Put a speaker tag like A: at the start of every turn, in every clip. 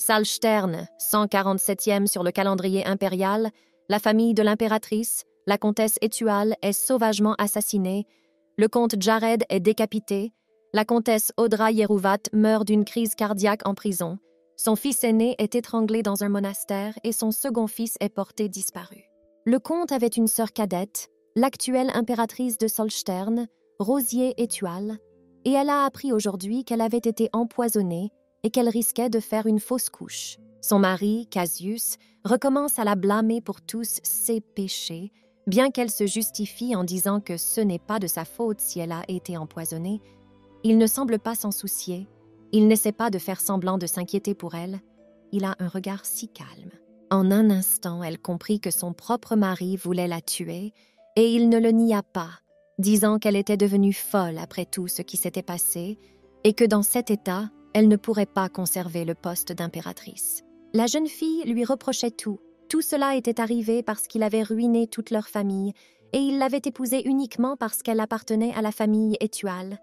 A: Salstern, 147e sur le calendrier impérial, la famille de l'impératrice, la comtesse Étual, est sauvagement assassinée, le comte Jared est décapité, la comtesse Audra Yerouvat meurt d'une crise cardiaque en prison, son fils aîné est étranglé dans un monastère et son second fils est porté disparu. Le comte avait une sœur cadette, l'actuelle impératrice de Salstern, Rosier Étual, et elle a appris aujourd'hui qu'elle avait été empoisonnée et qu'elle risquait de faire une fausse couche. Son mari, Cassius, recommence à la blâmer pour tous ses péchés, bien qu'elle se justifie en disant que ce n'est pas de sa faute si elle a été empoisonnée. Il ne semble pas s'en soucier, il n'essaie pas de faire semblant de s'inquiéter pour elle. Il a un regard si calme. En un instant, elle comprit que son propre mari voulait la tuer, et il ne le nia pas, disant qu'elle était devenue folle après tout ce qui s'était passé, et que dans cet état, elle ne pourrait pas conserver le poste d'impératrice. La jeune fille lui reprochait tout. Tout cela était arrivé parce qu'il avait ruiné toute leur famille, et il l'avait épousée uniquement parce qu'elle appartenait à la famille Étual.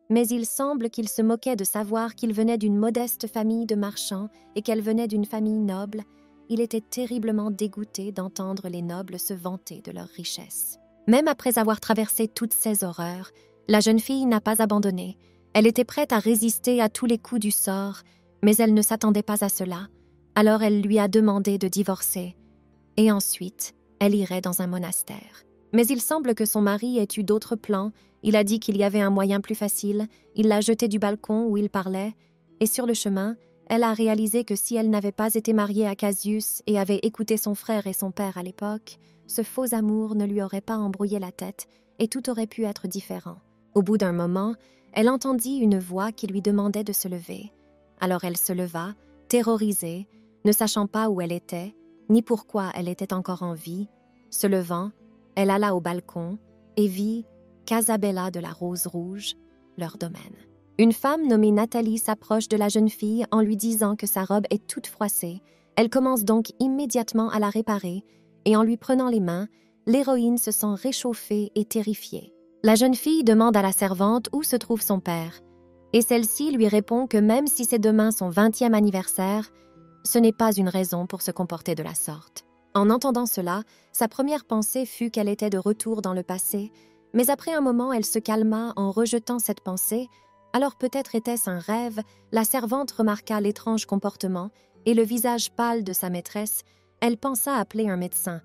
A: Mais il semble qu'il se moquait de savoir qu'il venait d'une modeste famille de marchands et qu'elle venait d'une famille noble. Il était terriblement dégoûté d'entendre les nobles se vanter de leur richesse. Même après avoir traversé toutes ces horreurs, la jeune fille n'a pas abandonné. Elle était prête à résister à tous les coups du sort, mais elle ne s'attendait pas à cela. Alors elle lui a demandé de divorcer. Et ensuite, elle irait dans un monastère. Mais il semble que son mari ait eu d'autres plans. Il a dit qu'il y avait un moyen plus facile. Il l'a jetée du balcon où il parlait. Et sur le chemin, elle a réalisé que si elle n'avait pas été mariée à Cassius et avait écouté son frère et son père à l'époque, ce faux amour ne lui aurait pas embrouillé la tête et tout aurait pu être différent. Au bout d'un moment, elle entendit une voix qui lui demandait de se lever. Alors elle se leva, terrorisée, ne sachant pas où elle était, ni pourquoi elle était encore en vie. Se levant, elle alla au balcon et vit Casabella de la Rose Rouge, leur domaine. Une femme nommée Nathalie s'approche de la jeune fille en lui disant que sa robe est toute froissée. Elle commence donc immédiatement à la réparer et en lui prenant les mains, l'héroïne se sent réchauffée et terrifiée. La jeune fille demande à la servante où se trouve son père et celle-ci lui répond que même si c'est demain son 20e anniversaire, ce n'est pas une raison pour se comporter de la sorte. En entendant cela, sa première pensée fut qu'elle était de retour dans le passé, mais après un moment, elle se calma en rejetant cette pensée. Alors peut-être était-ce un rêve. La servante remarqua l'étrange comportement et le visage pâle de sa maîtresse. Elle pensa appeler un médecin,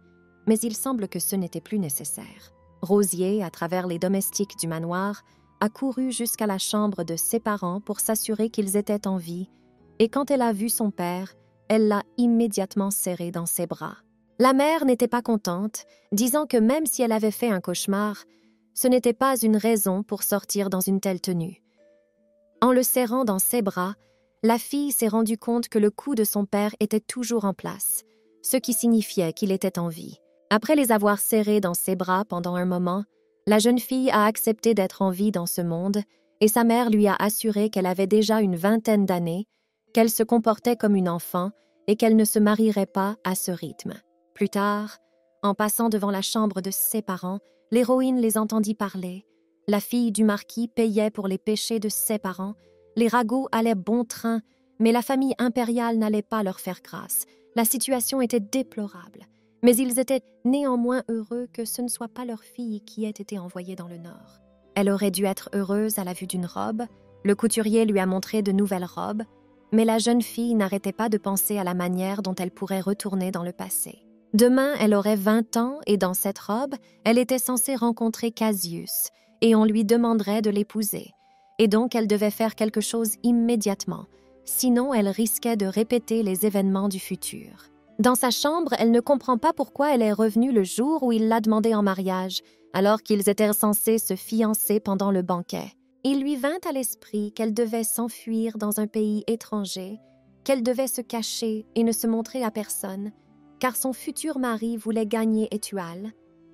A: mais il semble que ce n'était plus nécessaire. Rosier, à travers les domestiques du manoir, a couru jusqu'à la chambre de ses parents pour s'assurer qu'ils étaient en vie, et quand elle a vu son père, elle l'a immédiatement serré dans ses bras. La mère n'était pas contente, disant que même si elle avait fait un cauchemar, ce n'était pas une raison pour sortir dans une telle tenue. En le serrant dans ses bras, la fille s'est rendue compte que le cou de son père était toujours en place, ce qui signifiait qu'il était en vie. Après les avoir serrés dans ses bras pendant un moment, la jeune fille a accepté d'être en vie dans ce monde et sa mère lui a assuré qu'elle avait déjà une 20aine d'années, qu'elle se comportait comme une enfant et qu'elle ne se marierait pas à ce rythme. Plus tard, en passant devant la chambre de ses parents, l'héroïne les entendit parler. La fille du marquis payait pour les péchés de ses parents. Les ragots allaient bon train, mais la famille impériale n'allait pas leur faire grâce. La situation était déplorable, mais ils étaient néanmoins heureux que ce ne soit pas leur fille qui ait été envoyée dans le Nord. Elle aurait dû être heureuse à la vue d'une robe. Le couturier lui a montré de nouvelles robes, mais la jeune fille n'arrêtait pas de penser à la manière dont elle pourrait retourner dans le passé. Demain, elle aurait 20 ans et dans cette robe, elle était censée rencontrer Cassius et on lui demanderait de l'épouser. Et donc, elle devait faire quelque chose immédiatement, sinon elle risquait de répéter les événements du futur. Dans sa chambre, elle ne comprend pas pourquoi elle est revenue le jour où il l'a demandé en mariage, alors qu'ils étaient censés se fiancer pendant le banquet. Il lui vint à l'esprit qu'elle devait s'enfuir dans un pays étranger, qu'elle devait se cacher et ne se montrer à personne, car son futur mari voulait gagner Étual.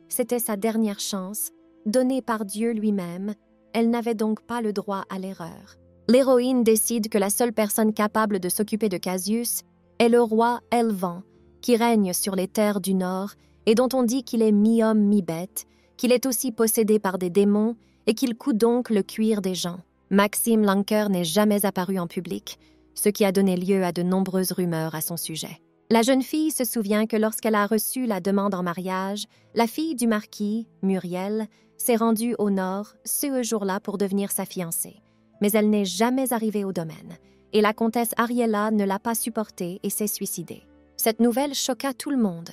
A: C'était sa dernière chance, donnée par Dieu lui-même. Elle n'avait donc pas le droit à l'erreur. L'héroïne décide que la seule personne capable de s'occuper de Cassius est le roi Elvan, qui règne sur les terres du Nord et dont on dit qu'il est mi-homme, mi-bête, qu'il est aussi possédé par des démons et qu'il coud donc le cuir des gens. Maxime Lanker n'est jamais apparu en public. ce qui a donné lieu à de nombreuses rumeurs à son sujet. La jeune fille se souvient que lorsqu'elle a reçu la demande en mariage, la fille du marquis, Muriel, s'est rendue au nord ce jour-là pour devenir sa fiancée. Mais elle n'est jamais arrivée au domaine, et la comtesse Ariella ne l'a pas supportée et s'est suicidée. Cette nouvelle choqua tout le monde,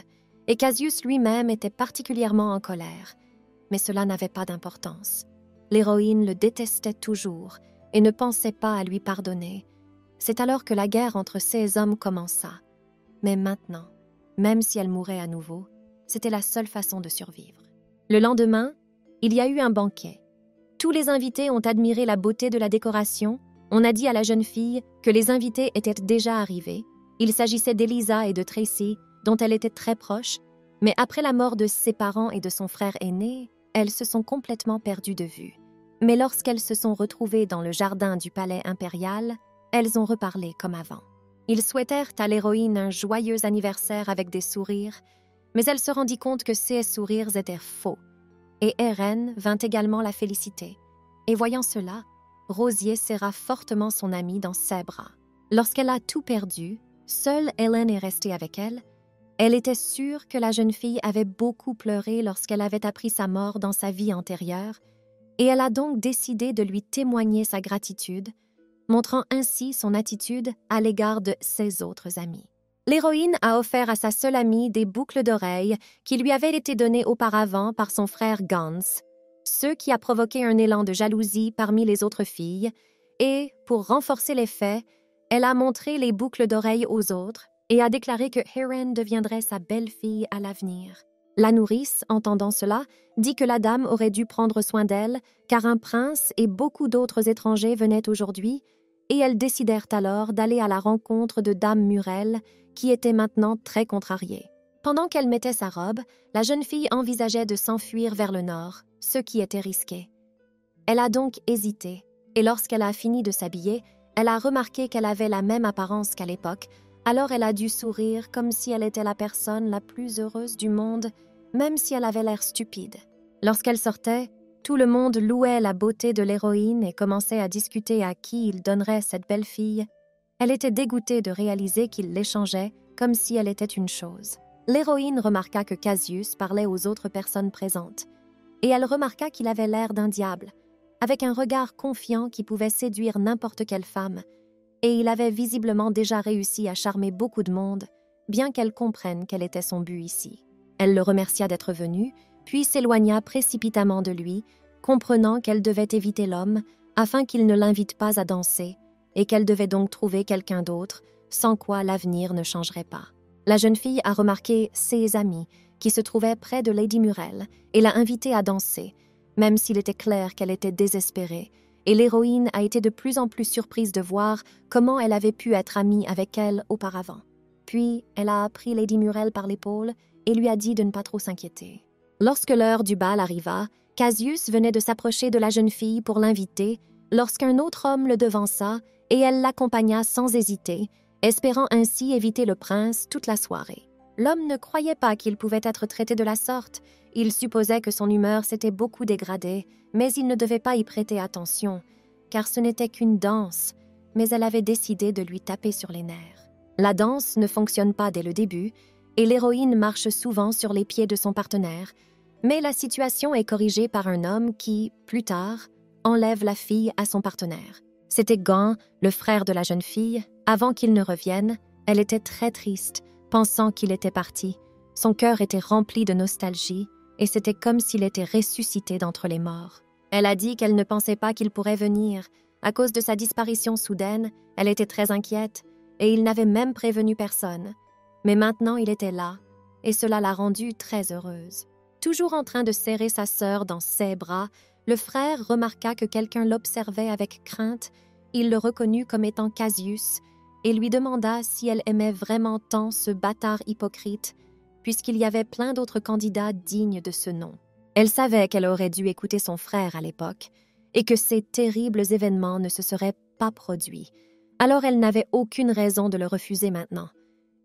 A: et Cassius lui-même était particulièrement en colère. Mais cela n'avait pas d'importance. L'héroïne le détestait toujours et ne pensait pas à lui pardonner. C'est alors que la guerre entre ces hommes commença. Mais maintenant, même si elle mourait à nouveau, c'était la seule façon de survivre. Le lendemain, il y a eu un banquet. Tous les invités ont admiré la beauté de la décoration. On a dit à la jeune fille que les invités étaient déjà arrivés. Il s'agissait d'Elisa et de Tracy, dont elle était très proche, mais après la mort de ses parents et de son frère aîné, elles se sont complètement perdues de vue. Mais lorsqu'elles se sont retrouvées dans le jardin du palais impérial, elles ont reparlé comme avant. Ils souhaitèrent à l'héroïne un joyeux anniversaire avec des sourires, mais elle se rendit compte que ces sourires étaient faux. Et Hélène vint également la féliciter. Et voyant cela, Rosier serra fortement son amie dans ses bras. Lorsqu'elle a tout perdu, seule Hélène est restée avec elle. Elle était sûre que la jeune fille avait beaucoup pleuré lorsqu'elle avait appris sa mort dans sa vie antérieure, et elle a donc décidé de lui témoigner sa gratitude, montrant ainsi son attitude à l'égard de ses autres amis. L'héroïne a offert à sa seule amie des boucles d'oreilles qui lui avaient été données auparavant par son frère Gans, ce qui a provoqué un élan de jalousie parmi les autres filles, et, pour renforcer l'effet, elle a montré les boucles d'oreilles aux autres et a déclaré que Hélène deviendrait sa belle-fille à l'avenir. La nourrice, entendant cela, dit que la dame aurait dû prendre soin d'elle, car un prince et beaucoup d'autres étrangers venaient aujourd'hui, et elles décidèrent alors d'aller à la rencontre de Dame Murel, qui était maintenant très contrariée. Pendant qu'elle mettait sa robe, la jeune fille envisageait de s'enfuir vers le nord, ce qui était risqué. Elle a donc hésité, et lorsqu'elle a fini de s'habiller, elle a remarqué qu'elle avait la même apparence qu'à l'époque. Alors elle a dû sourire comme si elle était la personne la plus heureuse du monde, même si elle avait l'air stupide. Lorsqu'elle sortait, tout le monde louait la beauté de l'héroïne et commençait à discuter à qui il donnerait cette belle fille. Elle était dégoûtée de réaliser qu'il l'échangeait comme si elle était une chose. L'héroïne remarqua que Cassius parlait aux autres personnes présentes, et elle remarqua qu'il avait l'air d'un diable, avec un regard confiant qui pouvait séduire n'importe quelle femme, et il avait visiblement déjà réussi à charmer beaucoup de monde, bien qu'elle comprenne quel était son but ici. Elle le remercia d'être venu, puis s'éloigna précipitamment de lui, comprenant qu'elle devait éviter l'homme afin qu'il ne l'invite pas à danser, et qu'elle devait donc trouver quelqu'un d'autre, sans quoi l'avenir ne changerait pas. La jeune fille a remarqué ses amis, qui se trouvaient près de Lady Murel, et l'a invitée à danser, même s'il était clair qu'elle était désespérée, et l'héroïne a été de plus en plus surprise de voir comment elle avait pu être amie avec elle auparavant. Puis, elle a pris Lady Murel par l'épaule et lui a dit de ne pas trop s'inquiéter. Lorsque l'heure du bal arriva, Cassius venait de s'approcher de la jeune fille pour l'inviter lorsqu'un autre homme le devança et elle l'accompagna sans hésiter, espérant ainsi éviter le prince toute la soirée. L'homme ne croyait pas qu'il pouvait être traité de la sorte. Il supposait que son humeur s'était beaucoup dégradée, mais il ne devait pas y prêter attention, car ce n'était qu'une danse, mais elle avait décidé de lui taper sur les nerfs. La danse ne fonctionne pas dès le début, et l'héroïne marche souvent sur les pieds de son partenaire, mais la situation est corrigée par un homme qui, plus tard, enlève la fille à son partenaire. C'était Gant, le frère de la jeune fille. Avant qu'il ne revienne, elle était très triste, pensant qu'il était parti. Son cœur était rempli de nostalgie, et c'était comme s'il était ressuscité d'entre les morts. Elle a dit qu'elle ne pensait pas qu'il pourrait venir. À cause de sa disparition soudaine, elle était très inquiète, et il n'avait même prévenu personne. Mais maintenant il était là, et cela l'a rendue très heureuse. Toujours en train de serrer sa sœur dans ses bras, le frère remarqua que quelqu'un l'observait avec crainte. Il le reconnut comme étant Cassius, et lui demanda si elle aimait vraiment tant ce bâtard hypocrite, puisqu'il y avait plein d'autres candidats dignes de ce nom. Elle savait qu'elle aurait dû écouter son frère à l'époque, et que ces terribles événements ne se seraient pas produits. Alors elle n'avait aucune raison de le refuser maintenant,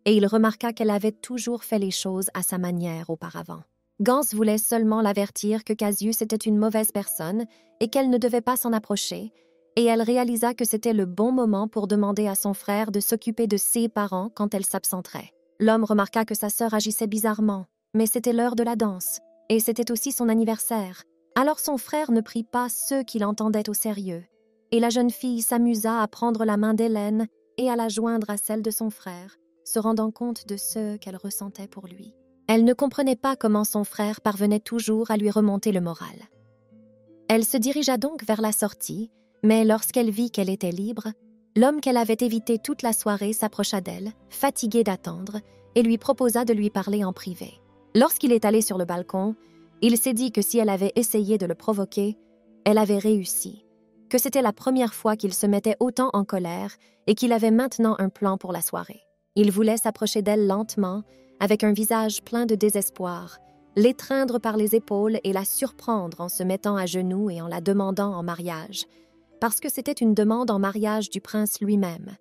A: et il remarqua qu'elle avait toujours fait les choses à sa manière auparavant. Gans voulait seulement l'avertir que Cassius était une mauvaise personne et qu'elle ne devait pas s'en approcher, et elle réalisa que c'était le bon moment pour demander à son frère de s'occuper de ses parents quand elle s'absenterait. L'homme remarqua que sa sœur agissait bizarrement, mais c'était l'heure de la danse, et c'était aussi son anniversaire. Alors son frère ne prit pas ceux qui l'entendaient au sérieux, et la jeune fille s'amusa à prendre la main d'Hélène et à la joindre à celle de son frère, se rendant compte de ce qu'elle ressentait pour lui. Elle ne comprenait pas comment son frère parvenait toujours à lui remonter le moral. Elle se dirigea donc vers la sortie, mais lorsqu'elle vit qu'elle était libre, l'homme qu'elle avait évité toute la soirée s'approcha d'elle, fatigué d'attendre, et lui proposa de lui parler en privé. Lorsqu'il est allé sur le balcon, il s'est dit que si elle avait essayé de le provoquer, elle avait réussi, que c'était la première fois qu'il se mettait autant en colère et qu'il avait maintenant un plan pour la soirée. Il voulait s'approcher d'elle lentement, avec un visage plein de désespoir, l'étreindre par les épaules et la surprendre en se mettant à genoux et en la demandant en mariage, parce que c'était une demande en mariage du prince lui-même,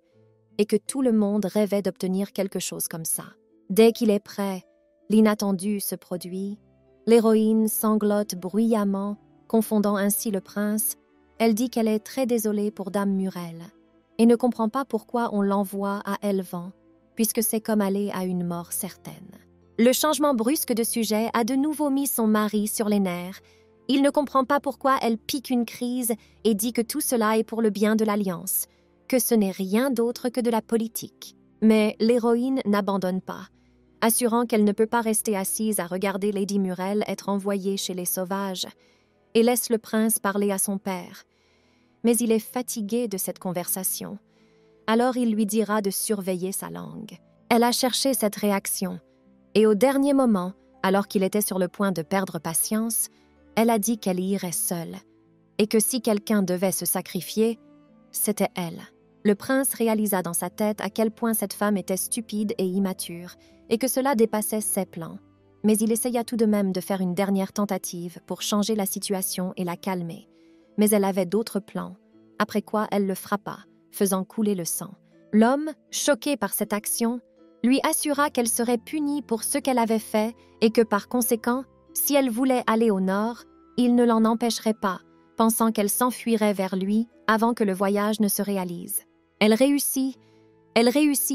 A: et que tout le monde rêvait d'obtenir quelque chose comme ça. Dès qu'il est prêt, l'inattendu se produit, l'héroïne sanglote bruyamment, confondant ainsi le prince. Elle dit qu'elle est très désolée pour Dame Murel, et ne comprend pas pourquoi on l'envoie à Elvan, puisque c'est comme aller à une mort certaine. Le changement brusque de sujet a de nouveau mis son mari sur les nerfs. Il ne comprend pas pourquoi elle pique une crise et dit que tout cela est pour le bien de l'Alliance, que ce n'est rien d'autre que de la politique. Mais l'héroïne n'abandonne pas, assurant qu'elle ne peut pas rester assise à regarder Lady Murel être envoyée chez les sauvages, et laisse le prince parler à son père. Mais il est fatigué de cette conversation. Alors il lui dira de surveiller sa langue. Elle a cherché cette réaction, et au dernier moment, alors qu'il était sur le point de perdre patience, elle a dit qu'elle irait seule, et que si quelqu'un devait se sacrifier, c'était elle. Le prince réalisa dans sa tête à quel point cette femme était stupide et immature, et que cela dépassait ses plans. Mais il essaya tout de même de faire une dernière tentative pour changer la situation et la calmer. Mais elle avait d'autres plans, après quoi elle le frappa, faisant couler le sang. L'homme, choqué par cette action, lui assura qu'elle serait punie pour ce qu'elle avait fait et que par conséquent, si elle voulait aller au nord, il ne l'en empêcherait pas, pensant qu'elle s'enfuirait vers lui avant que le voyage ne se réalise. Elle réussit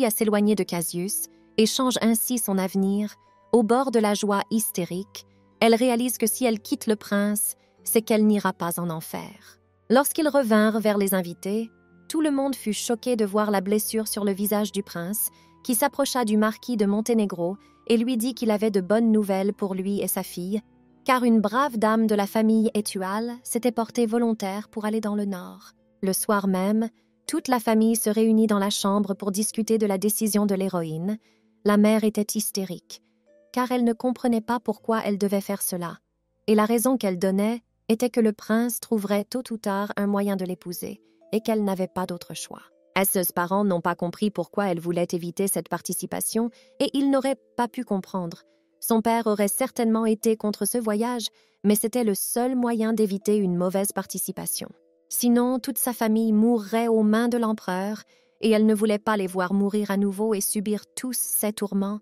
A: à s'éloigner de Cassius et change ainsi son avenir. Au bord de la joie hystérique, elle réalise que si elle quitte le prince, c'est qu'elle n'ira pas en enfer. Lorsqu'ils revinrent vers les invités, tout le monde fut choqué de voir la blessure sur le visage du prince, qui s'approcha du marquis de Monténégro et lui dit qu'il avait de bonnes nouvelles pour lui et sa fille, car une brave dame de la famille Étual s'était portée volontaire pour aller dans le nord. Le soir même, toute la famille se réunit dans la chambre pour discuter de la décision de l'héroïne. La mère était hystérique, car elle ne comprenait pas pourquoi elle devait faire cela, et la raison qu'elle donnait était que le prince trouverait tôt ou tard un moyen de l'épouser, et qu'elle n'avait pas d'autre choix. Ses parents n'ont pas compris pourquoi elle voulait éviter cette participation, et ils n'auraient pas pu comprendre. Son père aurait certainement été contre ce voyage, mais c'était le seul moyen d'éviter une mauvaise participation. Sinon, toute sa famille mourrait aux mains de l'empereur, et elle ne voulait pas les voir mourir à nouveau et subir tous ces tourments.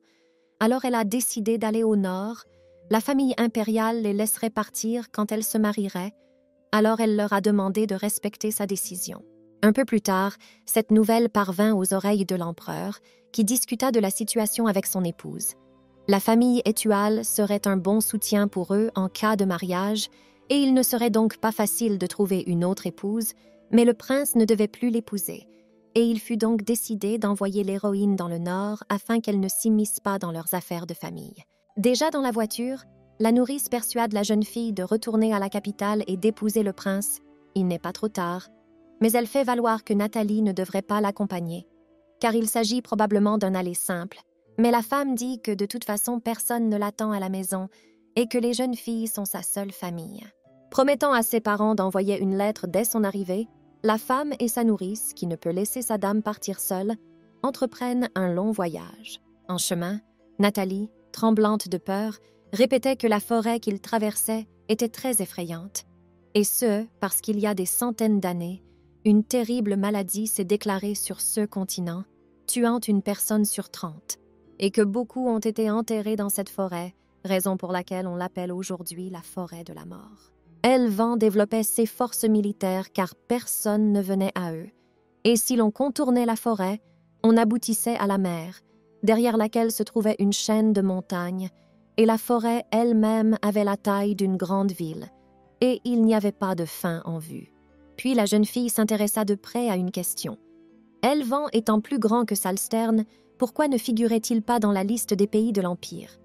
A: Alors elle a décidé d'aller au nord. La famille impériale les laisserait partir quand elle se marierait. Alors elle leur a demandé de respecter sa décision. Un peu plus tard, cette nouvelle parvint aux oreilles de l'empereur, qui discuta de la situation avec son épouse. La famille Étual serait un bon soutien pour eux en cas de mariage, et il ne serait donc pas facile de trouver une autre épouse, mais le prince ne devait plus l'épouser, et il fut donc décidé d'envoyer l'héroïne dans le nord afin qu'elle ne s'immisce pas dans leurs affaires de famille. Déjà dans la voiture, la nourrice persuade la jeune fille de retourner à la capitale et d'épouser le prince. Il n'est pas trop tard, mais elle fait valoir que Nathalie ne devrait pas l'accompagner, car il s'agit probablement d'un aller simple. Mais la femme dit que de toute façon personne ne l'attend à la maison et que les jeunes filles sont sa seule famille. Promettant à ses parents d'envoyer une lettre dès son arrivée, la femme et sa nourrice, qui ne peut laisser sa dame partir seule, entreprennent un long voyage. En chemin, Nathalie, tremblante de peur, répétait que la forêt qu'ils traversaient était très effrayante. Et ce, parce qu'il y a des centaines d'années, une terrible maladie s'est déclarée sur ce continent, tuant une personne sur 30, et que beaucoup ont été enterrés dans cette forêt, raison pour laquelle on l'appelle aujourd'hui la forêt de la mort. Helvan développait ses forces militaires car personne ne venait à eux. Et si l'on contournait la forêt, on aboutissait à la mer, derrière laquelle se trouvait une chaîne de montagnes, et la forêt elle-même avait la taille d'une grande ville, et il n'y avait pas de fin en vue. Puis la jeune fille s'intéressa de près à une question. Helvan étant plus grand que Solstern, pourquoi ne figurait-il pas dans la liste des pays de l'Empire?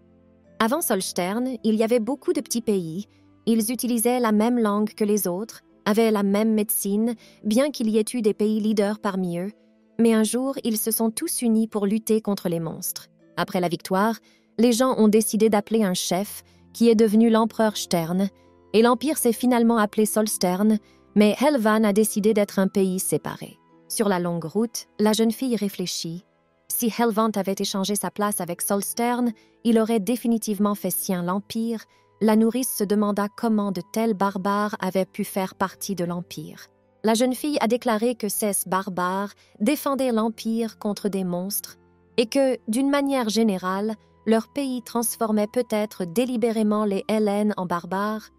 A: Avant Solstern, il y avait beaucoup de petits pays. Ils utilisaient la même langue que les autres, avaient la même médecine, bien qu'il y ait eu des pays leaders parmi eux. Mais un jour, ils se sont tous unis pour lutter contre les monstres. Après la victoire, les gens ont décidé d'appeler un chef, qui est devenu l'empereur Stern, et l'Empire s'est finalement appelé Solstern, mais Helvan a décidé d'être un pays séparé. Sur la longue route, la jeune fille réfléchit. Si Helvan avait échangé sa place avec Solstern, il aurait définitivement fait sien l'Empire. La nourrice se demanda comment de tels barbares avaient pu faire partie de l'Empire. La jeune fille a déclaré que ces barbares défendaient l'Empire contre des monstres et que, d'une manière générale, leur pays transformait peut-être délibérément les Hellènes en barbares,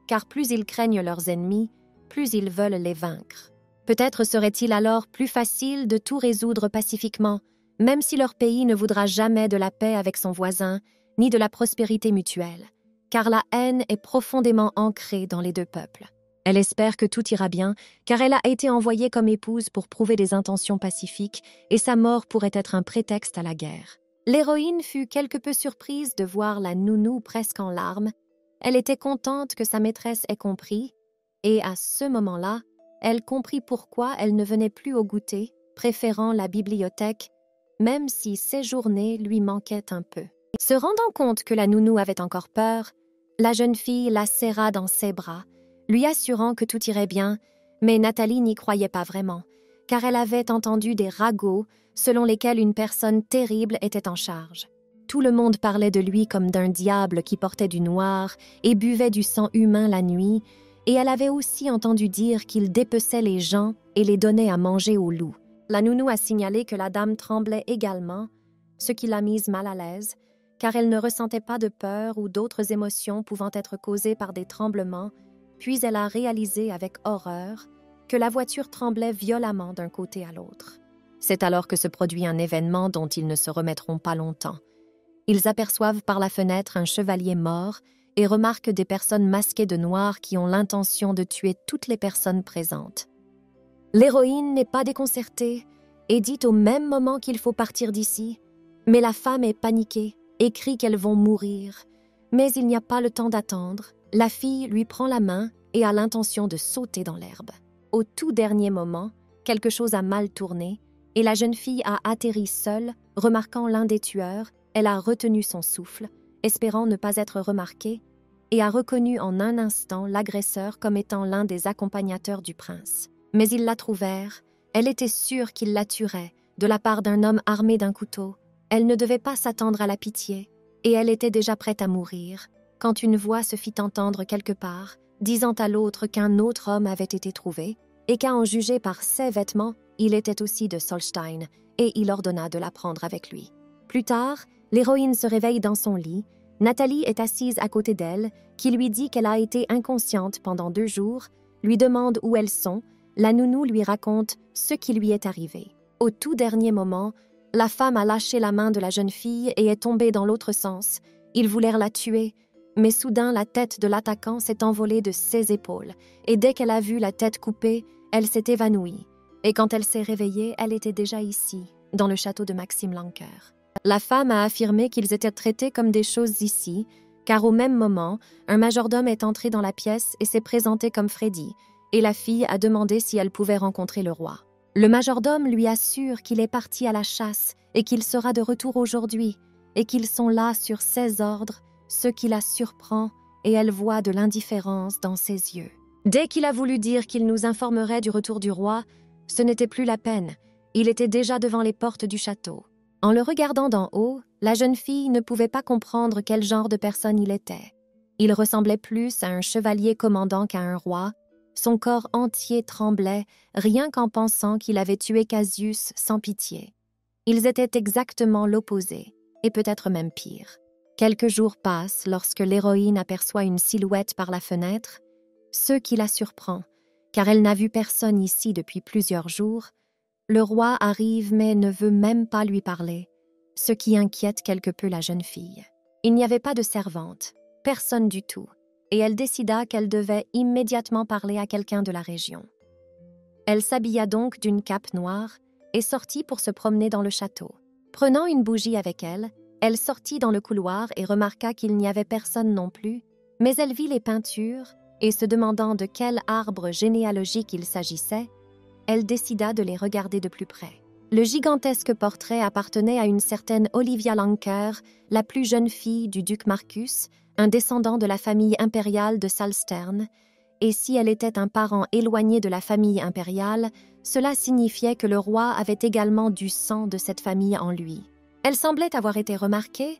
A: car plus ils craignent leurs ennemis, plus ils veulent les vaincre. Peut-être serait-il alors plus facile de tout résoudre pacifiquement, même si leur pays ne voudra jamais de la paix avec son voisin, ni de la prospérité mutuelle, car la haine est profondément ancrée dans les deux peuples. Elle espère que tout ira bien, car elle a été envoyée comme épouse pour prouver des intentions pacifiques, et sa mort pourrait être un prétexte à la guerre. L'héroïne fut quelque peu surprise de voir la nounou presque en larmes. Elle était contente que sa maîtresse ait compris, et à ce moment-là, elle comprit pourquoi elle ne venait plus au goûter, préférant la bibliothèque, même si ses journées lui manquaient un peu. Se rendant compte que la nounou avait encore peur, la jeune fille la serra dans ses bras, lui assurant que tout irait bien, mais Nathalie n'y croyait pas vraiment, car elle avait entendu des ragots selon lesquels une personne terrible était en charge. Tout le monde parlait de lui comme d'un diable qui portait du noir et buvait du sang humain la nuit, et elle avait aussi entendu dire qu'il dépeçait les gens et les donnait à manger aux loups. La nounou a signalé que la dame tremblait également, ce qui l'a mise mal à l'aise, car elle ne ressentait pas de peur ou d'autres émotions pouvant être causées par des tremblements, puis elle a réalisé avec horreur que la voiture tremblait violemment d'un côté à l'autre. C'est alors que se produit un événement dont ils ne se remettront pas longtemps. Ils aperçoivent par la fenêtre un chevalier mort et remarquent des personnes masquées de noir qui ont l'intention de tuer toutes les personnes présentes. L'héroïne n'est pas déconcertée et dit au même moment qu'il faut partir d'ici, mais la femme est paniquée et crie qu'elles vont mourir. Mais il n'y a pas le temps d'attendre. La fille lui prend la main et a l'intention de sauter dans l'herbe. Au tout dernier moment, quelque chose a mal tourné et la jeune fille a atterri seule, remarquant l'un des tueurs. Elle a retenu son souffle, espérant ne pas être remarquée, et a reconnu en un instant l'agresseur comme étant l'un des accompagnateurs du prince. Mais ils la trouvèrent. Elle était sûre qu'il la tuerait, de la part d'un homme armé d'un couteau. Elle ne devait pas s'attendre à la pitié, et elle était déjà prête à mourir, quand une voix se fit entendre quelque part, disant à l'autre qu'un autre homme avait été trouvé, et qu'à en juger par ses vêtements, il était aussi de Solstein, et il ordonna de la prendre avec lui. Plus tard, l'héroïne se réveille dans son lit. Nathalie est assise à côté d'elle, qui lui dit qu'elle a été inconsciente pendant 2 jours, lui demande où elles sont. La nounou lui raconte ce qui lui est arrivé. Au tout dernier moment, la femme a lâché la main de la jeune fille et est tombée dans l'autre sens. Ils voulèrent la tuer, mais soudain la tête de l'attaquant s'est envolée de ses épaules, et dès qu'elle a vu la tête coupée, elle s'est évanouie. Et quand elle s'est réveillée, elle était déjà ici, dans le château de Maxime Lanker. La femme a affirmé qu'ils étaient traités comme des choses ici, car au même moment, un majordome est entré dans la pièce et s'est présenté comme Freddy, et la fille a demandé si elle pouvait rencontrer le roi. Le majordome lui assure qu'il est parti à la chasse et qu'il sera de retour aujourd'hui, et qu'ils sont là sur ses ordres, ce qui la surprend, et elle voit de l'indifférence dans ses yeux. Dès qu'il a voulu dire qu'il nous informerait du retour du roi, ce n'était plus la peine, il était déjà devant les portes du château. En le regardant d'en haut, la jeune fille ne pouvait pas comprendre quel genre de personne il était. Il ressemblait plus à un chevalier commandant qu'à un roi. Son corps entier tremblait, rien qu'en pensant qu'il avait tué Cassius sans pitié. Ils étaient exactement l'opposé, et peut-être même pire. Quelques jours passent lorsque l'héroïne aperçoit une silhouette par la fenêtre. Ce qui la surprend, car elle n'a vu personne ici depuis plusieurs jours. Le roi arrive mais ne veut même pas lui parler, ce qui inquiète quelque peu la jeune fille. Il n'y avait pas de servante, personne du tout, et elle décida qu'elle devait immédiatement parler à quelqu'un de la région. Elle s'habilla donc d'une cape noire et sortit pour se promener dans le château. Prenant une bougie avec elle, elle sortit dans le couloir et remarqua qu'il n'y avait personne non plus, mais elle vit les peintures et se demandant de quel arbre généalogique il s'agissait, elle décida de les regarder de plus près. Le gigantesque portrait appartenait à une certaine Olivia Lanker, la plus jeune fille du duc Marcus, un descendant de la famille impériale de Salstern, et si elle était un parent éloigné de la famille impériale, cela signifiait que le roi avait également du sang de cette famille en lui. Elle semblait avoir été remarquée,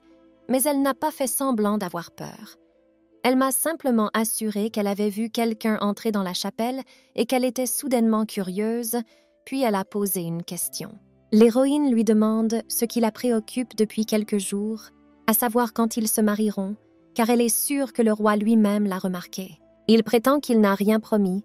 A: mais elle n'a pas fait semblant d'avoir peur. Elle m'a simplement assuré qu'elle avait vu quelqu'un entrer dans la chapelle et qu'elle était soudainement curieuse, puis elle a posé une question. L'héroïne lui demande ce qui la préoccupe depuis quelques jours, à savoir quand ils se marieront, car elle est sûre que le roi lui-même l'a remarqué. Il prétend qu'il n'a rien promis,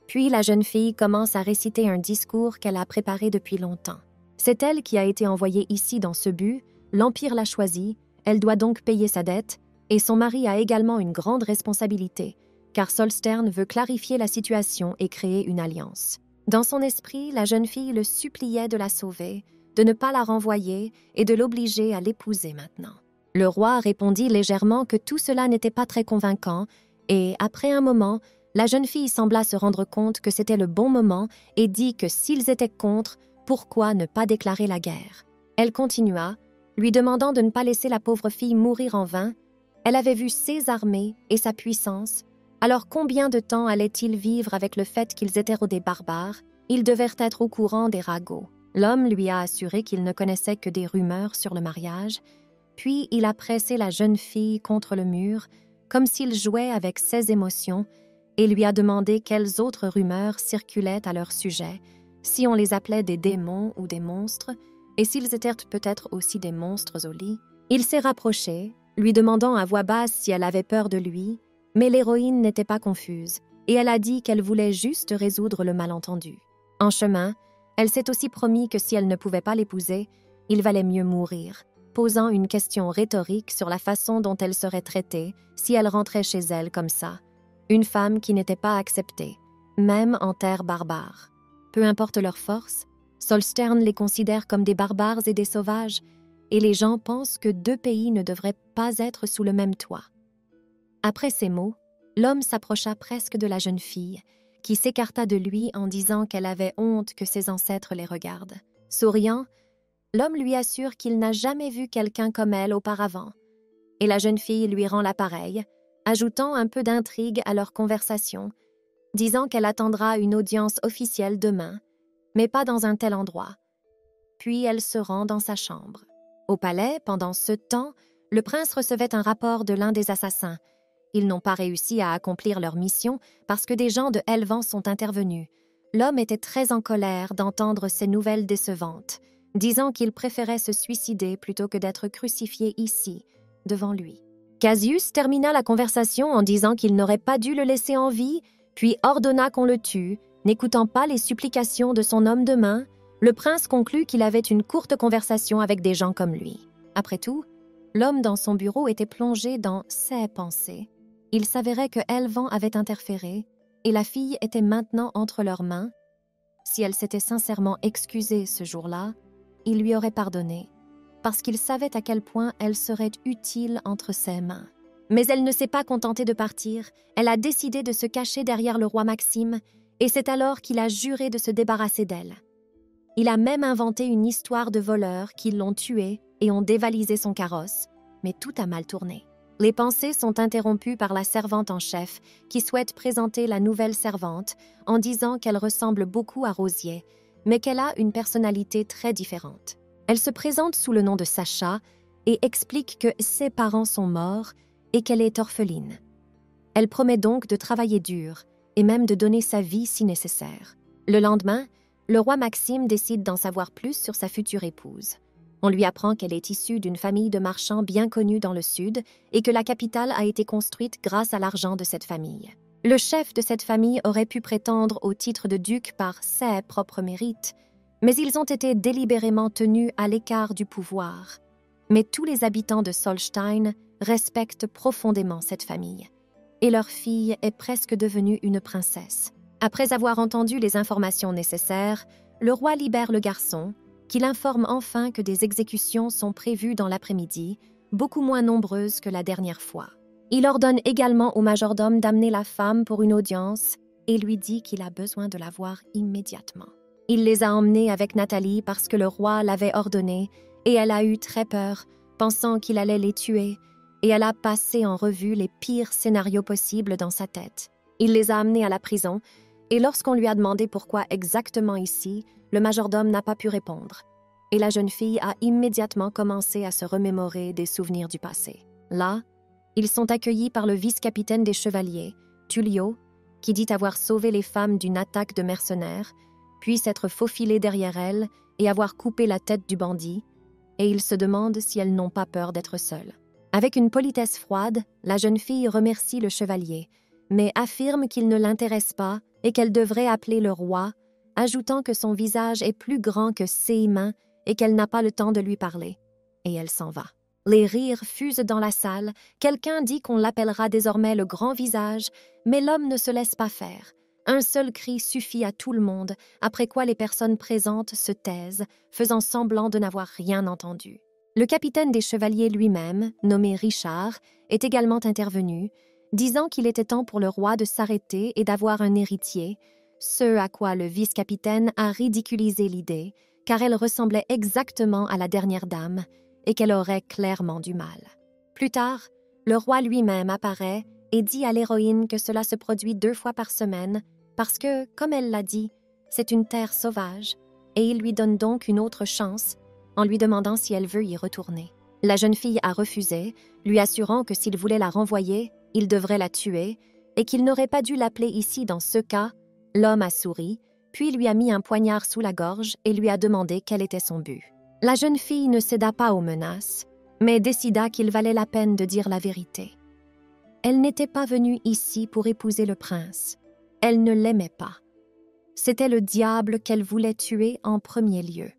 A: puis la jeune fille commence à réciter un discours qu'elle a préparé depuis longtemps. C'est elle qui a été envoyée ici dans ce but, l'Empire l'a choisie, elle doit donc payer sa dette, et son mari a également une grande responsabilité, car Solstern veut clarifier la situation et créer une alliance. Dans son esprit, la jeune fille le suppliait de la sauver, de ne pas la renvoyer et de l'obliger à l'épouser maintenant. Le roi répondit légèrement que tout cela n'était pas très convaincant, et après un moment, la jeune fille sembla se rendre compte que c'était le bon moment et dit que s'ils étaient contre, pourquoi ne pas déclarer la guerre? Elle continua, lui demandant de ne pas laisser la pauvre fille mourir en vain. Elle avait vu ses armées et sa puissance, alors combien de temps allaient-ils vivre avec le fait qu'ils étaient des barbares? Ils devaient être au courant des ragots. L'homme lui a assuré qu'il ne connaissait que des rumeurs sur le mariage, puis il a pressé la jeune fille contre le mur, comme s'il jouait avec ses émotions, et lui a demandé quelles autres rumeurs circulaient à leur sujet, si on les appelait des démons ou des monstres, et s'ils étaient peut-être aussi des monstres au lit. Il s'est rapproché, lui demandant à voix basse si elle avait peur de lui, mais l'héroïne n'était pas confuse, et elle a dit qu'elle voulait juste résoudre le malentendu. En chemin, elle s'est aussi promis que si elle ne pouvait pas l'épouser, il valait mieux mourir, posant une question rhétorique sur la façon dont elle serait traitée si elle rentrait chez elle comme ça, une femme qui n'était pas acceptée, même en terre barbare. Peu importe leur force, Solstern les considère comme des barbares et des sauvages, et les gens pensent que deux pays ne devraient pas être sous le même toit. Après ces mots, l'homme s'approcha presque de la jeune fille, qui s'écarta de lui en disant qu'elle avait honte que ses ancêtres les regardent. Souriant, l'homme lui assure qu'il n'a jamais vu quelqu'un comme elle auparavant, et la jeune fille lui rend l'appareil, ajoutant un peu d'intrigue à leur conversation, disant qu'elle attendra une audience officielle demain, mais pas dans un tel endroit. Puis elle se rend dans sa chambre. Au palais, pendant ce temps, le prince recevait un rapport de l'un des assassins. Ils n'ont pas réussi à accomplir leur mission parce que des gens de Helvan sont intervenus. L'homme était très en colère d'entendre ces nouvelles décevantes, disant qu'il préférait se suicider plutôt que d'être crucifié ici, devant lui. Cassius termina la conversation en disant qu'il n'aurait pas dû le laisser en vie, puis ordonna qu'on le tue. N'écoutant pas les supplications de son homme de main, le prince conclut qu'il avait une courte conversation avec des gens comme lui. Après tout, l'homme dans son bureau était plongé dans ses pensées. Il s'avérait que Helvan avait interféré, et la fille était maintenant entre leurs mains. Si elle s'était sincèrement excusée ce jour-là, il lui aurait pardonné, parce qu'il savait à quel point elle serait utile entre ses mains. Mais elle ne s'est pas contentée de partir, elle a décidé de se cacher derrière le roi Maxime, et c'est alors qu'il a juré de se débarrasser d'elle. Il a même inventé une histoire de voleurs qui l'ont tuée et ont dévalisé son carrosse, mais tout a mal tourné. Les pensées sont interrompues par la servante en chef qui souhaite présenter la nouvelle servante en disant qu'elle ressemble beaucoup à Rosier, mais qu'elle a une personnalité très différente. Elle se présente sous le nom de Sacha et explique que ses parents sont morts et qu'elle est orpheline. Elle promet donc de travailler dur et même de donner sa vie si nécessaire. Le lendemain, le roi Maxime décide d'en savoir plus sur sa future épouse. On lui apprend qu'elle est issue d'une famille de marchands bien connue dans le sud et que la capitale a été construite grâce à l'argent de cette famille. Le chef de cette famille aurait pu prétendre au titre de duc par ses propres mérites, mais ils ont été délibérément tenus à l'écart du pouvoir. Mais tous les habitants de Solstein respectent profondément cette famille, et leur fille est presque devenue une princesse. Après avoir entendu les informations nécessaires, le roi libère le garçon, qu'il informe enfin que des exécutions sont prévues dans l'après-midi, beaucoup moins nombreuses que la dernière fois. Il ordonne également au majordome d'amener la femme pour une audience et lui dit qu'il a besoin de la voir immédiatement. Il les a emmenés avec Nathalie parce que le roi l'avait ordonné et elle a eu très peur, pensant qu'il allait les tuer, et elle a passé en revue les pires scénarios possibles dans sa tête. Il les a amenés à la prison, et lorsqu'on lui a demandé pourquoi exactement ici, le majordome n'a pas pu répondre. Et la jeune fille a immédiatement commencé à se remémorer des souvenirs du passé. Là, ils sont accueillis par le vice-capitaine des chevaliers, Tullio, qui dit avoir sauvé les femmes d'une attaque de mercenaires, puis s'être faufilé derrière elles et avoir coupé la tête du bandit, et il se demande si elles n'ont pas peur d'être seules. Avec une politesse froide, la jeune fille remercie le chevalier, mais affirme qu'il ne l'intéresse pas et qu'elle devrait appeler le roi, ajoutant que son visage est plus grand que ses mains et qu'elle n'a pas le temps de lui parler. Et elle s'en va. Les rires fusent dans la salle, quelqu'un dit qu'on l'appellera désormais le grand visage, mais l'homme ne se laisse pas faire. Un seul cri suffit à tout le monde, après quoi les personnes présentes se taisent, faisant semblant de n'avoir rien entendu. Le capitaine des chevaliers lui-même, nommé Richard, est également intervenu, disant qu'il était temps pour le roi de s'arrêter et d'avoir un héritier, ce à quoi le vice-capitaine a ridiculisé l'idée, car elle ressemblait exactement à la dernière dame et qu'elle aurait clairement du mal. Plus tard, le roi lui-même apparaît et dit à l'héroïne que cela se produit 2 fois par semaine parce que, comme elle l'a dit, c'est une terre sauvage et il lui donne donc une autre chance en lui demandant si elle veut y retourner. La jeune fille a refusé, lui assurant que s'il voulait la renvoyer, il devrait la tuer et qu'il n'aurait pas dû l'appeler ici dans ce cas. L'homme a souri, puis lui a mis un poignard sous la gorge et lui a demandé quel était son but. La jeune fille ne céda pas aux menaces, mais décida qu'il valait la peine de dire la vérité. Elle n'était pas venue ici pour épouser le prince. Elle ne l'aimait pas. C'était le diable qu'elle voulait tuer en premier lieu.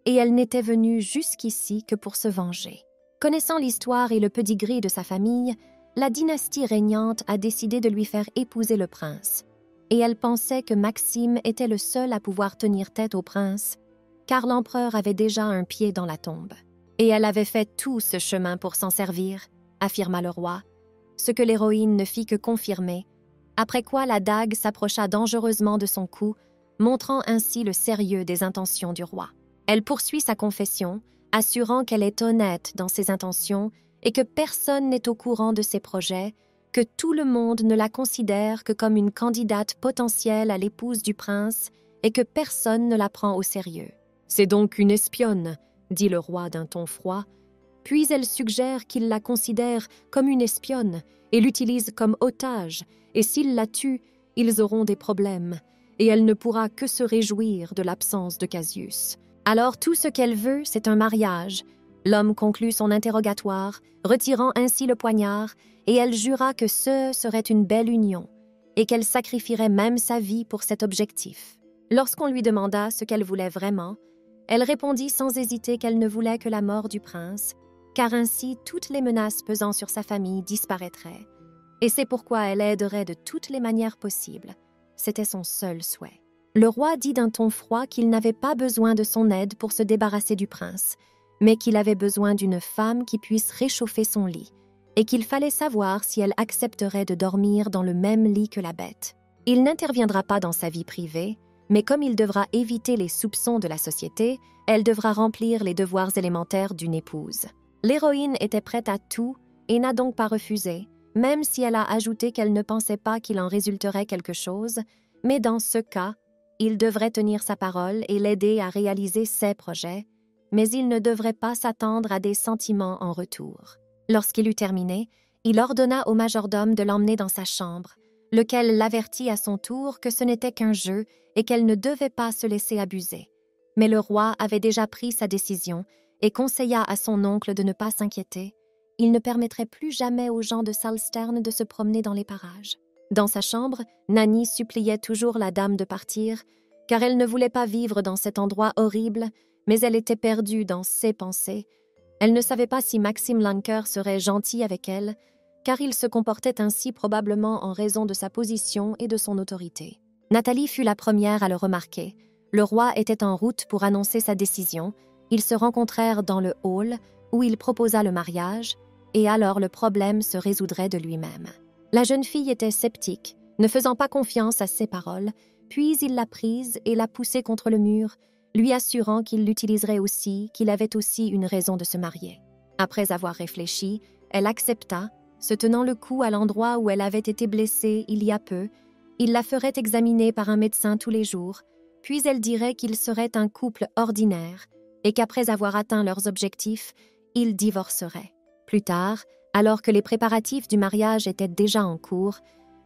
A: Et elle n'était venue jusqu'ici que pour se venger. Connaissant l'histoire et le pedigree de sa famille, la dynastie régnante a décidé de lui faire épouser le prince. Et elle pensait que Maxime était le seul à pouvoir tenir tête au prince, car l'empereur avait déjà un pied dans la tombe. Et elle avait fait tout ce chemin pour s'en servir, affirma le roi, ce que l'héroïne ne fit que confirmer, après quoi la dague s'approcha dangereusement de son cou, montrant ainsi le sérieux des intentions du roi. Elle poursuit sa confession, assurant qu'elle est honnête dans ses intentions et que personne n'est au courant de ses projets, que tout le monde ne la considère que comme une candidate potentielle à l'épouse du prince et que personne ne la prend au sérieux. « C'est donc une espionne », dit le roi d'un ton froid, puis elle suggère qu'il la considère comme une espionne et l'utilise comme otage, et s'il la tue, ils auront des problèmes, et elle ne pourra que se réjouir de l'absence de Cassius. Alors tout ce qu'elle veut, c'est un mariage. L'homme conclut son interrogatoire, retirant ainsi le poignard, et elle jura que ce serait une belle union, et qu'elle sacrifierait même sa vie pour cet objectif. Lorsqu'on lui demanda ce qu'elle voulait vraiment, elle répondit sans hésiter qu'elle ne voulait que la mort du prince, car ainsi toutes les menaces pesant sur sa famille disparaîtraient. Et c'est pourquoi elle aiderait de toutes les manières possibles. C'était son seul souhait. Le roi dit d'un ton froid qu'il n'avait pas besoin de son aide pour se débarrasser du prince, mais qu'il avait besoin d'une femme qui puisse réchauffer son lit, et qu'il fallait savoir si elle accepterait de dormir dans le même lit que la bête. Il n'interviendra pas dans sa vie privée, mais comme il devra éviter les soupçons de la société, elle devra remplir les devoirs élémentaires d'une épouse. L'héroïne était prête à tout et n'a donc pas refusé, même si elle a ajouté qu'elle ne pensait pas qu'il en résulterait quelque chose, mais dans ce cas, il devrait tenir sa parole et l'aider à réaliser ses projets, mais il ne devrait pas s'attendre à des sentiments en retour. Lorsqu'il eut terminé, il ordonna au majordome de l'emmener dans sa chambre, lequel l'avertit à son tour que ce n'était qu'un jeu et qu'elle ne devait pas se laisser abuser. Mais le roi avait déjà pris sa décision et conseilla à son oncle de ne pas s'inquiéter. Il ne permettrait plus jamais aux gens de Salstern de se promener dans les parages. Dans sa chambre, Nanny suppliait toujours la dame de partir, car elle ne voulait pas vivre dans cet endroit horrible, mais elle était perdue dans ses pensées. Elle ne savait pas si Maxime Lanker serait gentil avec elle, car il se comportait ainsi probablement en raison de sa position et de son autorité. Nathalie fut la première à le remarquer. Le roi était en route pour annoncer sa décision. Ils se rencontrèrent dans le hall, où il proposa le mariage, et alors le problème se résoudrait de lui-même. La jeune fille était sceptique, ne faisant pas confiance à ses paroles, puis il l'a prise et l'a poussée contre le mur, lui assurant qu'il l'utiliserait aussi, qu'il avait aussi une raison de se marier. Après avoir réfléchi, elle accepta, se tenant le cou à l'endroit où elle avait été blessée il y a peu. Il la ferait examiner par un médecin tous les jours, puis elle dirait qu'ils seraient un couple ordinaire et qu'après avoir atteint leurs objectifs, ils divorceraient. Plus tard, alors que les préparatifs du mariage étaient déjà en cours,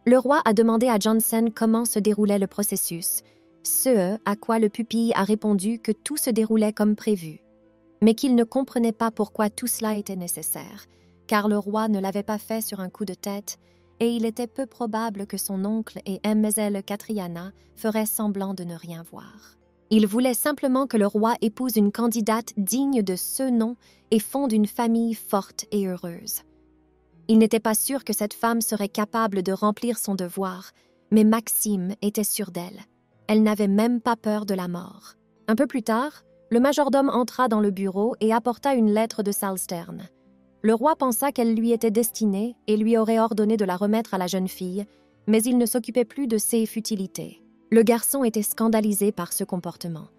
A: le roi a demandé à Johnson comment se déroulait le processus, ce à quoi le pupille a répondu que tout se déroulait comme prévu, mais qu'il ne comprenait pas pourquoi tout cela était nécessaire, car le roi ne l'avait pas fait sur un coup de tête, et il était peu probable que son oncle et Mlle Catriana feraient semblant de ne rien voir. Il voulait simplement que le roi épouse une candidate digne de ce nom et fonde une famille forte et heureuse. Il n'était pas sûr que cette femme serait capable de remplir son devoir, mais Maxime était sûr d'elle. Elle n'avait même pas peur de la mort. Un peu plus tard, le majordome entra dans le bureau et apporta une lettre de Salstern. Le roi pensa qu'elle lui était destinée et lui aurait ordonné de la remettre à la jeune fille, mais il ne s'occupait plus de ses futilités. Le garçon était scandalisé par ce comportement.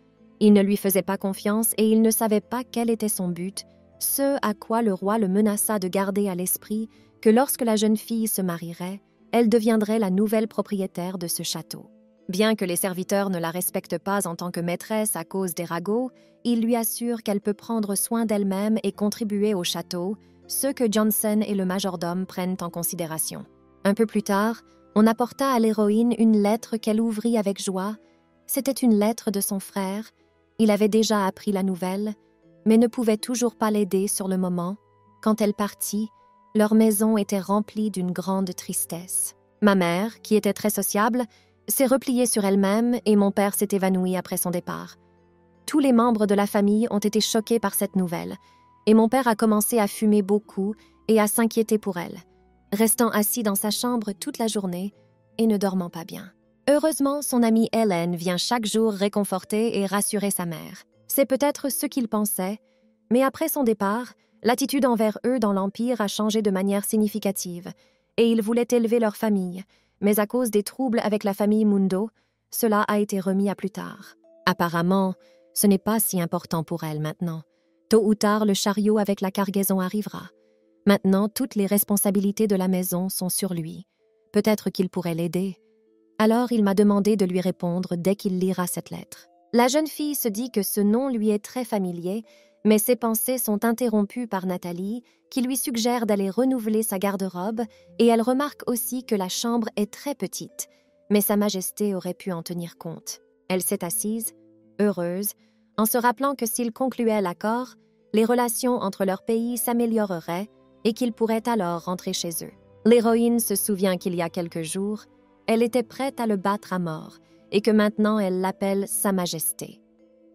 A: Il ne lui faisait pas confiance et il ne savait pas quel était son but, ce à quoi le roi le menaça de garder à l'esprit que lorsque la jeune fille se marierait, elle deviendrait la nouvelle propriétaire de ce château. Bien que les serviteurs ne la respectent pas en tant que maîtresse à cause des ragots, il lui assure qu'elle peut prendre soin d'elle-même et contribuer au château, ce que Johnson et le majordome prennent en considération. Un peu plus tard, on apporta à l'héroïne une lettre qu'elle ouvrit avec joie. C'était une lettre de son frère. Il avait déjà appris la nouvelle, mais ne pouvait toujours pas l'aider sur le moment. Quand elle partit, leur maison était remplie d'une grande tristesse. Ma mère, qui était très sociable, s'est repliée sur elle-même et mon père s'est évanoui après son départ. Tous les membres de la famille ont été choqués par cette nouvelle, et mon père a commencé à fumer beaucoup et à s'inquiéter pour elle, restant assis dans sa chambre toute la journée et ne dormant pas bien. Heureusement, son amie Hélène vient chaque jour réconforter et rassurer sa mère. C'est peut-être ce qu'il pensait, mais après son départ, l'attitude envers eux dans l'Empire a changé de manière significative, et ils voulaient élever leur famille, mais à cause des troubles avec la famille Mundo, cela a été remis à plus tard. Apparemment, ce n'est pas si important pour elle maintenant. Tôt ou tard, le chariot avec la cargaison arrivera. Maintenant, toutes les responsabilités de la maison sont sur lui. Peut-être qu'il pourrait l'aider. Alors, il m'a demandé de lui répondre dès qu'il lira cette lettre. La jeune fille se dit que ce nom lui est très familier, mais ses pensées sont interrompues par Nathalie, qui lui suggère d'aller renouveler sa garde-robe, et elle remarque aussi que la chambre est très petite, mais Sa Majesté aurait pu en tenir compte. Elle s'est assise, heureuse, en se rappelant que s'ils concluaient l'accord, les relations entre leurs pays s'amélioreraient et qu'ils pourraient alors rentrer chez eux. L'héroïne se souvient qu'il y a quelques jours, elle était prête à le battre à mort et que maintenant elle l'appelle Sa Majesté.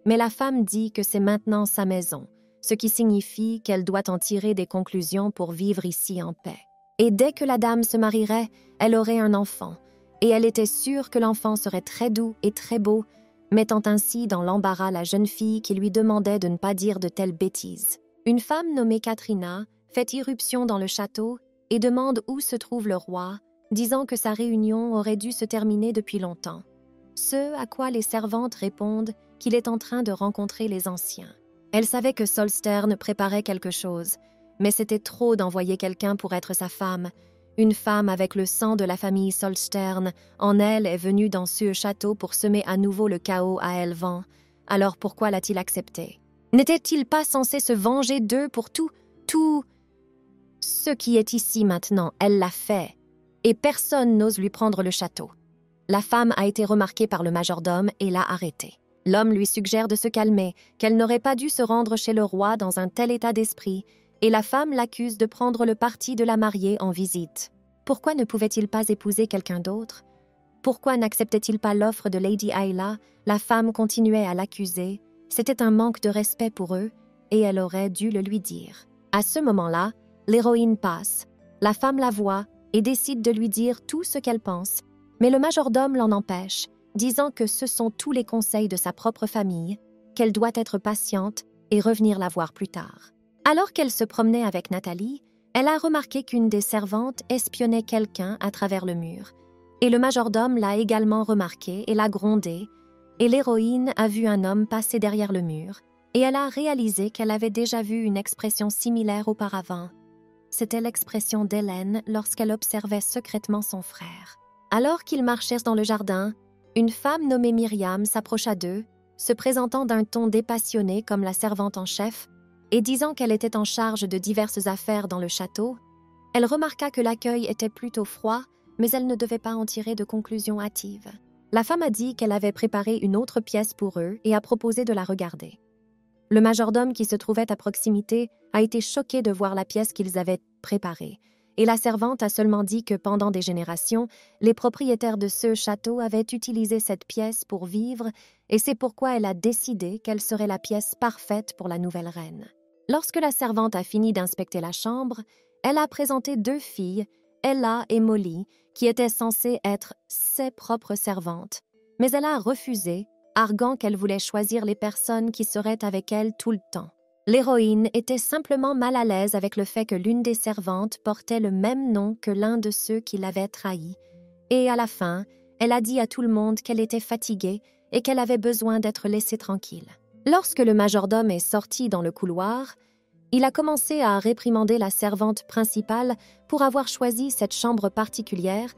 A: Mais la femme dit que c'est maintenant sa maison, ce qui signifie qu'elle doit en tirer des conclusions pour vivre ici en paix. Et dès que la dame se marierait, elle aurait un enfant, et elle était sûre que l'enfant serait très doux et très beau, mettant ainsi dans l'embarras la jeune fille qui lui demandait de ne pas dire de telles bêtises. Une femme nommée Katrina fait irruption dans le château et demande où se trouve le roi, disant que sa réunion aurait dû se terminer depuis longtemps. Ce à quoi les servantes répondent qu'il est en train de rencontrer les anciens. Elle savait que Solstern préparait quelque chose, mais c'était trop d'envoyer quelqu'un pour être sa femme. Une femme avec le sang de la famille Solstern en elle est venue dans ce château pour semer à nouveau le chaos à Elvan. Alors pourquoi l'a-t-il accepté? N'était-il pas censé se venger d'eux pour tout ce qui est ici maintenant? Elle l'a fait, et personne n'ose lui prendre le château. La femme a été remarquée par le majordome et l'a arrêtée. L'homme lui suggère de se calmer, qu'elle n'aurait pas dû se rendre chez le roi dans un tel état d'esprit, et la femme l'accuse de prendre le parti de la mariée en visite. Pourquoi ne pouvait-il pas épouser quelqu'un d'autre? Pourquoi n'acceptait-il pas l'offre de Lady Ayla? La femme continuait à l'accuser. C'était un manque de respect pour eux, et elle aurait dû le lui dire. À ce moment-là, l'héroïne passe. La femme la voit et décide de lui dire tout ce qu'elle pense. Mais le majordome l'en empêche, disant que ce sont tous les conseils de sa propre famille, qu'elle doit être patiente et revenir la voir plus tard. Alors qu'elle se promenait avec Nathalie, elle a remarqué qu'une des servantes espionnait quelqu'un à travers le mur. Et le majordome l'a également remarqué et l'a grondé, et l'héroïne a vu un homme passer derrière le mur, et elle a réalisé qu'elle avait déjà vu une expression similaire auparavant. C'était l'expression d'Hélène lorsqu'elle observait secrètement son frère. Alors qu'ils marchaient dans le jardin, une femme nommée Myriam s'approcha d'eux, se présentant d'un ton dépassionné comme la servante en chef, et disant qu'elle était en charge de diverses affaires dans le château. Elle remarqua que l'accueil était plutôt froid, mais elle ne devait pas en tirer de conclusions hâtives. La femme a dit qu'elle avait préparé une autre pièce pour eux et a proposé de la regarder. Le majordome qui se trouvait à proximité a été choqué de voir la pièce qu'ils avaient préparée, et la servante a seulement dit que pendant des générations, les propriétaires de ce château avaient utilisé cette pièce pour vivre, et c'est pourquoi elle a décidé qu'elle serait la pièce parfaite pour la nouvelle reine. Lorsque la servante a fini d'inspecter la chambre, elle a présenté 2 filles, Ella et Molly, qui étaient censées être ses propres servantes, mais elle a refusé, arguant qu'elle voulait choisir les personnes qui seraient avec elle tout le temps. L'héroïne était simplement mal à l'aise avec le fait que l'une des servantes portait le même nom que l'un de ceux qui l'avaient trahie, et à la fin, elle a dit à tout le monde qu'elle était fatiguée et qu'elle avait besoin d'être laissée tranquille. Lorsque le majordome est sorti dans le couloir, il a commencé à réprimander la servante principale pour avoir choisi cette chambre particulière,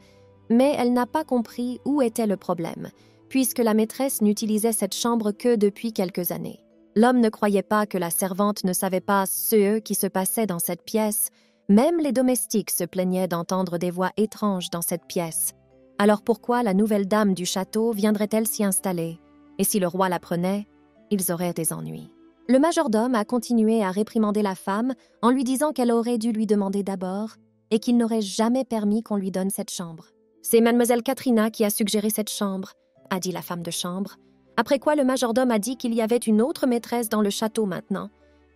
A: mais elle n'a pas compris où était le problème, puisque la maîtresse n'utilisait cette chambre que depuis quelques années. L'homme ne croyait pas que la servante ne savait pas ce qui se passait dans cette pièce. Même les domestiques se plaignaient d'entendre des voix étranges dans cette pièce. Alors pourquoi la nouvelle dame du château viendrait-elle s'y installer? Et si le roi la prenait, ils auraient des ennuis. Le majordome a continué à réprimander la femme en lui disant qu'elle aurait dû lui demander d'abord et qu'il n'aurait jamais permis qu'on lui donne cette chambre. « C'est mademoiselle Katrina qui a suggéré cette chambre », a dit la femme de chambre. Après quoi le majordome a dit qu'il y avait une autre maîtresse dans le château maintenant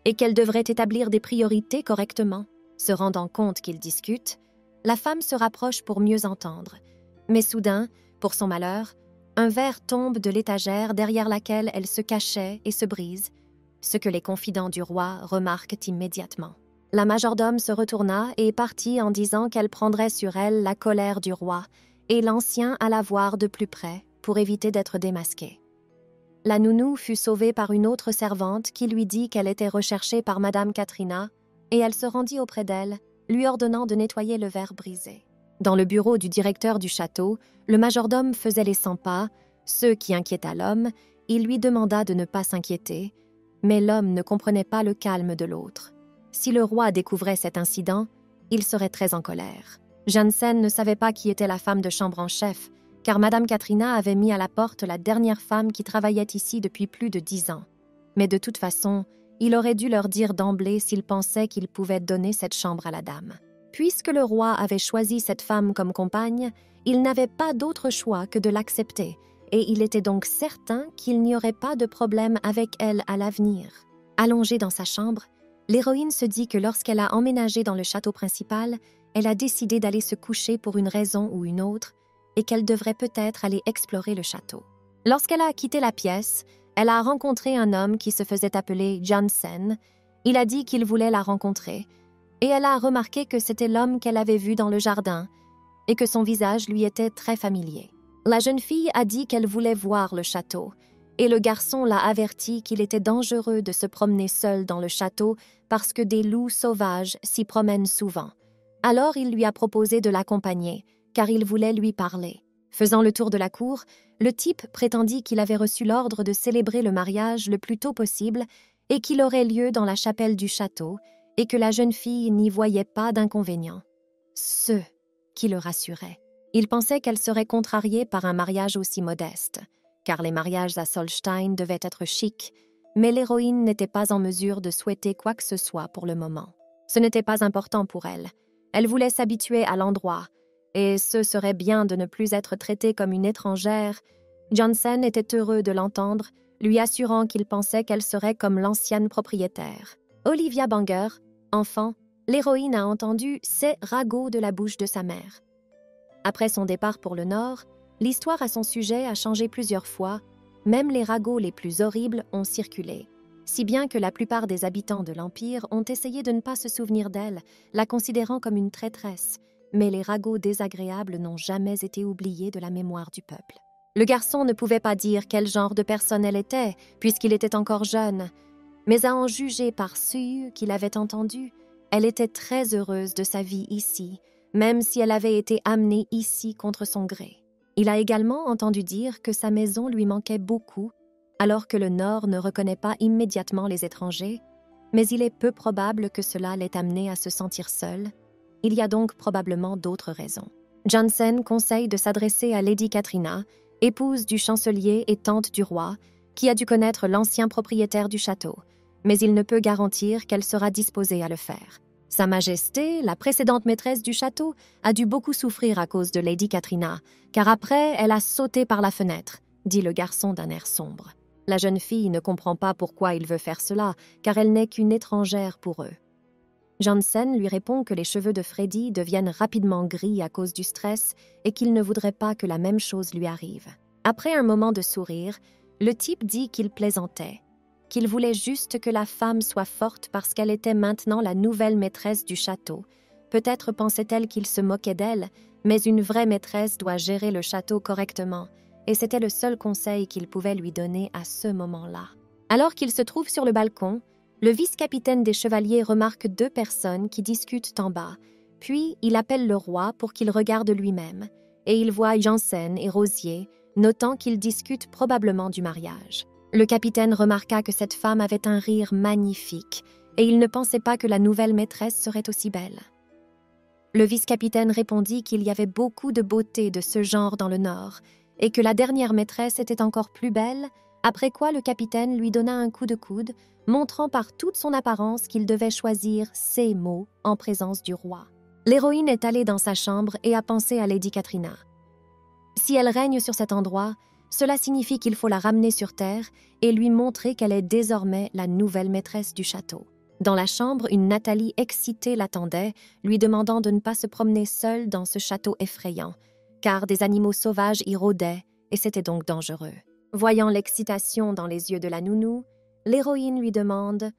A: et qu'elle devrait établir des priorités correctement. Se rendant compte qu'ils discutent, la femme se rapproche pour mieux entendre. Mais soudain, pour son malheur, un verre tombe de l'étagère derrière laquelle elle se cachait et se brise, ce que les confidents du roi remarquent immédiatement. La majordome se retourna et partit en disant qu'elle prendrait sur elle la colère du roi, et l'ancien alla voir de plus près pour éviter d'être démasqué. La nounou fut sauvée par une autre servante qui lui dit qu'elle était recherchée par Madame Katrina, et elle se rendit auprès d'elle, lui ordonnant de nettoyer le verre brisé. Dans le bureau du directeur du château, le majordome faisait les 100 pas, ce qui inquiéta l'homme. Il lui demanda de ne pas s'inquiéter, mais l'homme ne comprenait pas le calme de l'autre. Si le roi découvrait cet incident, il serait très en colère. Janssen ne savait pas qui était la femme de chambre en chef, car Madame Katrina avait mis à la porte la dernière femme qui travaillait ici depuis plus de 10 ans. Mais de toute façon, il aurait dû leur dire d'emblée s'il pensait qu'il pouvait donner cette chambre à la dame. Puisque le roi avait choisi cette femme comme compagne, il n'avait pas d'autre choix que de l'accepter, et il était donc certain qu'il n'y aurait pas de problème avec elle à l'avenir. Allongée dans sa chambre, l'héroïne se dit que lorsqu'elle a emménagé dans le château principal, elle a décidé d'aller se coucher pour une raison ou une autre, et qu'elle devrait peut-être aller explorer le château. Lorsqu'elle a quitté la pièce, elle a rencontré un homme qui se faisait appeler Janssen. Il a dit qu'il voulait la rencontrer, et elle a remarqué que c'était l'homme qu'elle avait vu dans le jardin, et que son visage lui était très familier. La jeune fille a dit qu'elle voulait voir le château, et le garçon l'a averti qu'il était dangereux de se promener seul dans le château parce que des loups sauvages s'y promènent souvent. Alors il lui a proposé de l'accompagner, car il voulait lui parler. Faisant le tour de la cour, le type prétendit qu'il avait reçu l'ordre de célébrer le mariage le plus tôt possible et qu'il aurait lieu dans la chapelle du château et que la jeune fille n'y voyait pas d'inconvénient. Ce qui le rassurait. Il pensait qu'elle serait contrariée par un mariage aussi modeste, car les mariages à Solstein devaient être chics, mais l'héroïne n'était pas en mesure de souhaiter quoi que ce soit pour le moment. Ce n'était pas important pour elle. Elle voulait s'habituer à l'endroit, et ce serait bien de ne plus être traitée comme une étrangère. Johnson était heureux de l'entendre, lui assurant qu'il pensait qu'elle serait comme l'ancienne propriétaire. Olivia Banger, enfant, l'héroïne a entendu ces ragots de la bouche de sa mère. Après son départ pour le Nord, l'histoire à son sujet a changé plusieurs fois, même les ragots les plus horribles ont circulé. Si bien que la plupart des habitants de l'Empire ont essayé de ne pas se souvenir d'elle, la considérant comme une traîtresse, mais les ragots désagréables n'ont jamais été oubliés de la mémoire du peuple. Le garçon ne pouvait pas dire quel genre de personne elle était, puisqu'il était encore jeune, mais à en juger par ceux qu'il avait entendu, elle était très heureuse de sa vie ici, même si elle avait été amenée ici contre son gré. Il a également entendu dire que sa maison lui manquait beaucoup, alors que le Nord ne reconnaît pas immédiatement les étrangers, mais il est peu probable que cela l'ait amené à se sentir seul. Il y a donc probablement d'autres raisons. Johnson conseille de s'adresser à Lady Katrina, épouse du chancelier et tante du roi, qui a dû connaître l'ancien propriétaire du château, mais il ne peut garantir qu'elle sera disposée à le faire. Sa Majesté, la précédente maîtresse du château, a dû beaucoup souffrir à cause de Lady Katrina, car après, elle a sauté par la fenêtre, dit le garçon d'un air sombre. La jeune fille ne comprend pas pourquoi il veut faire cela, car elle n'est qu'une étrangère pour eux. Johnson lui répond que les cheveux de Freddy deviennent rapidement gris à cause du stress et qu'il ne voudrait pas que la même chose lui arrive. Après un moment de sourire, le type dit qu'il plaisantait, qu'il voulait juste que la femme soit forte parce qu'elle était maintenant la nouvelle maîtresse du château. Peut-être pensait-elle qu'il se moquait d'elle, mais une vraie maîtresse doit gérer le château correctement, et c'était le seul conseil qu'il pouvait lui donner à ce moment-là. Alors qu'il se trouve sur le balcon, le vice-capitaine des chevaliers remarque 2 personnes qui discutent en bas, puis il appelle le roi pour qu'il regarde lui-même, et il voit Janssen et Rosier, notant qu'ils discutent probablement du mariage. Le capitaine remarqua que cette femme avait un rire magnifique, et il ne pensait pas que la nouvelle maîtresse serait aussi belle. Le vice-capitaine répondit qu'il y avait beaucoup de beauté de ce genre dans le Nord, et que la dernière maîtresse était encore plus belle, après quoi le capitaine lui donna un coup de coude, montrant par toute son apparence qu'il devait choisir ces mots en présence du roi. L'héroïne est allée dans sa chambre et a pensé à Lady Katrina. Si elle règne sur cet endroit, cela signifie qu'il faut la ramener sur terre et lui montrer qu'elle est désormais la nouvelle maîtresse du château. Dans la chambre, une Nathalie excitée l'attendait, lui demandant de ne pas se promener seule dans ce château effrayant, car des animaux sauvages y rôdaient et c'était donc dangereux. Voyant l'excitation dans les yeux de la nounou, l'héroïne lui demande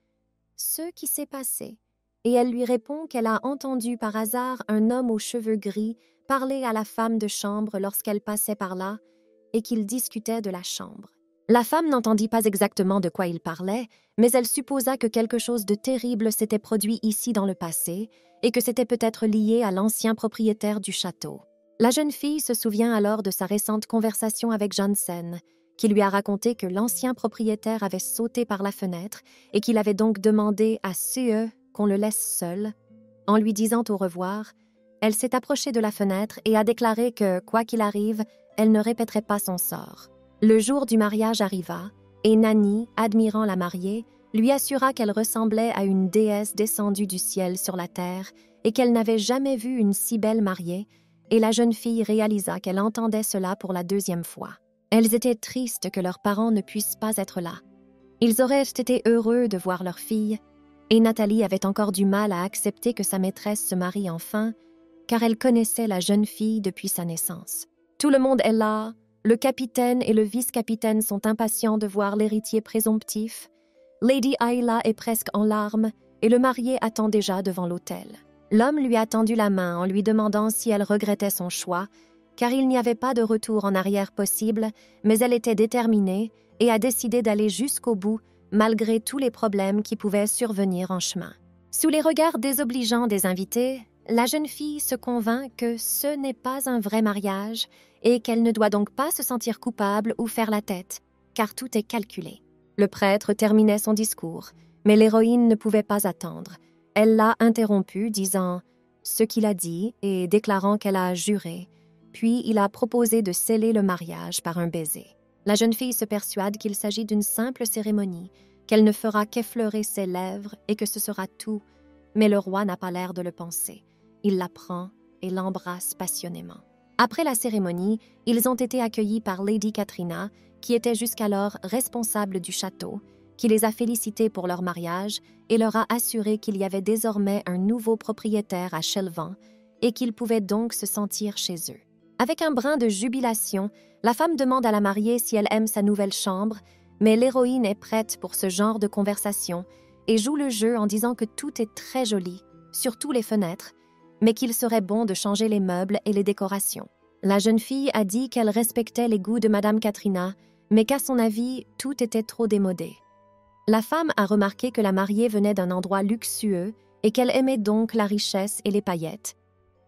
A: ce qui s'est passé, et elle lui répond qu'elle a entendu par hasard un homme aux cheveux gris parler à la femme de chambre lorsqu'elle passait par là, et qu'ils discutaient de la chambre. La femme n'entendit pas exactement de quoi il parlait, mais elle supposa que quelque chose de terrible s'était produit ici dans le passé, et que c'était peut-être lié à l'ancien propriétaire du château. La jeune fille se souvient alors de sa récente conversation avec Johnson, qui lui a raconté que l'ancien propriétaire avait sauté par la fenêtre et qu'il avait donc demandé à CE qu'on le laisse seul. En lui disant au revoir, elle s'est approchée de la fenêtre et a déclaré que, quoi qu'il arrive, elle ne répéterait pas son sort. Le jour du mariage arriva, et Nanny, admirant la mariée, lui assura qu'elle ressemblait à une déesse descendue du ciel sur la terre et qu'elle n'avait jamais vu une si belle mariée, et la jeune fille réalisa qu'elle entendait cela pour la 2e fois. Elles étaient tristes que leurs parents ne puissent pas être là. Ils auraient été heureux de voir leur fille, et Nathalie avait encore du mal à accepter que sa maîtresse se marie enfin, car elle connaissait la jeune fille depuis sa naissance. Tout le monde est là, le capitaine et le vice-capitaine sont impatients de voir l'héritier présomptif, Lady Ayla est presque en larmes, et le marié attend déjà devant l'autel. L'homme lui a tendu la main en lui demandant si elle regrettait son choix, car il n'y avait pas de retour en arrière possible, mais elle était déterminée et a décidé d'aller jusqu'au bout, malgré tous les problèmes qui pouvaient survenir en chemin. Sous les regards désobligeants des invités, la jeune fille se convainc que ce n'est pas un vrai mariage et qu'elle ne doit donc pas se sentir coupable ou faire la tête, car tout est calculé. Le prêtre terminait son discours, mais l'héroïne ne pouvait pas attendre. Elle l'a interrompu, disant ce qu'il a dit et déclarant qu'elle a juré. Puis il a proposé de sceller le mariage par un baiser. La jeune fille se persuade qu'il s'agit d'une simple cérémonie, qu'elle ne fera qu'effleurer ses lèvres et que ce sera tout, mais le roi n'a pas l'air de le penser. Il la prend et l'embrasse passionnément. Après la cérémonie, ils ont été accueillis par Lady Katrina, qui était jusqu'alors responsable du château, qui les a félicités pour leur mariage et leur a assuré qu'il y avait désormais un nouveau propriétaire à Chelvan et qu'ils pouvaient donc se sentir chez eux. Avec un brin de jubilation, la femme demande à la mariée si elle aime sa nouvelle chambre, mais l'héroïne est prête pour ce genre de conversation et joue le jeu en disant que tout est très joli, surtout les fenêtres, mais qu'il serait bon de changer les meubles et les décorations. La jeune fille a dit qu'elle respectait les goûts de Madame Katrina, mais qu'à son avis, tout était trop démodé. La femme a remarqué que la mariée venait d'un endroit luxueux et qu'elle aimait donc la richesse et les paillettes,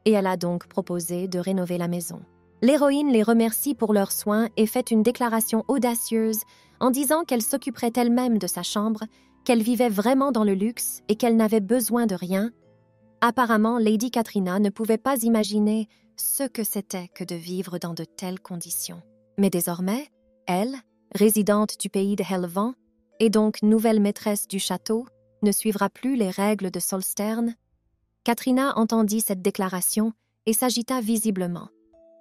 A: et elle a donc proposé de rénover la maison. L'héroïne les remercie pour leurs soins et fait une déclaration audacieuse en disant qu'elle s'occuperait elle-même de sa chambre, qu'elle vivait vraiment dans le luxe et qu'elle n'avait besoin de rien. Apparemment, Lady Katrina ne pouvait pas imaginer ce que c'était que de vivre dans de telles conditions. Mais désormais, elle, résidente du pays de Helvan, et donc nouvelle maîtresse du château, ne suivra plus les règles de Solstern. Katrina entendit cette déclaration et s'agita visiblement,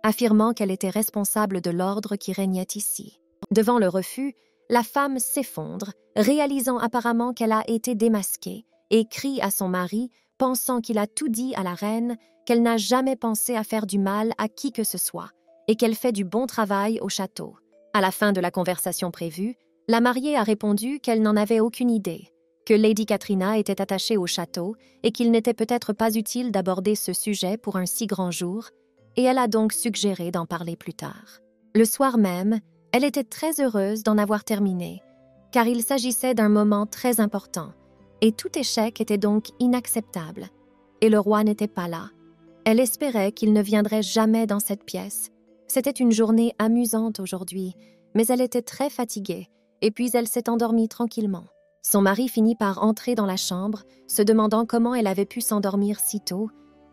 A: affirmant qu'elle était responsable de l'ordre qui régnait ici. Devant le refus, la femme s'effondre, réalisant apparemment qu'elle a été démasquée, et crie à son mari, pensant qu'il a tout dit à la reine, qu'elle n'a jamais pensé à faire du mal à qui que ce soit, et qu'elle fait du bon travail au château. À la fin de la conversation prévue, la mariée a répondu qu'elle n'en avait aucune idée, que Lady Katrina était attachée au château et qu'il n'était peut-être pas utile d'aborder ce sujet pour un si grand jour, et elle a donc suggéré d'en parler plus tard. Le soir même, elle était très heureuse d'en avoir terminé, car il s'agissait d'un moment très important, et tout échec était donc inacceptable, et le roi n'était pas là. Elle espérait qu'il ne viendrait jamais dans cette pièce. C'était une journée amusante aujourd'hui, mais elle était très fatiguée, et puis elle s'est endormie tranquillement. Son mari finit par entrer dans la chambre, se demandant comment elle avait pu s'endormir si tôt,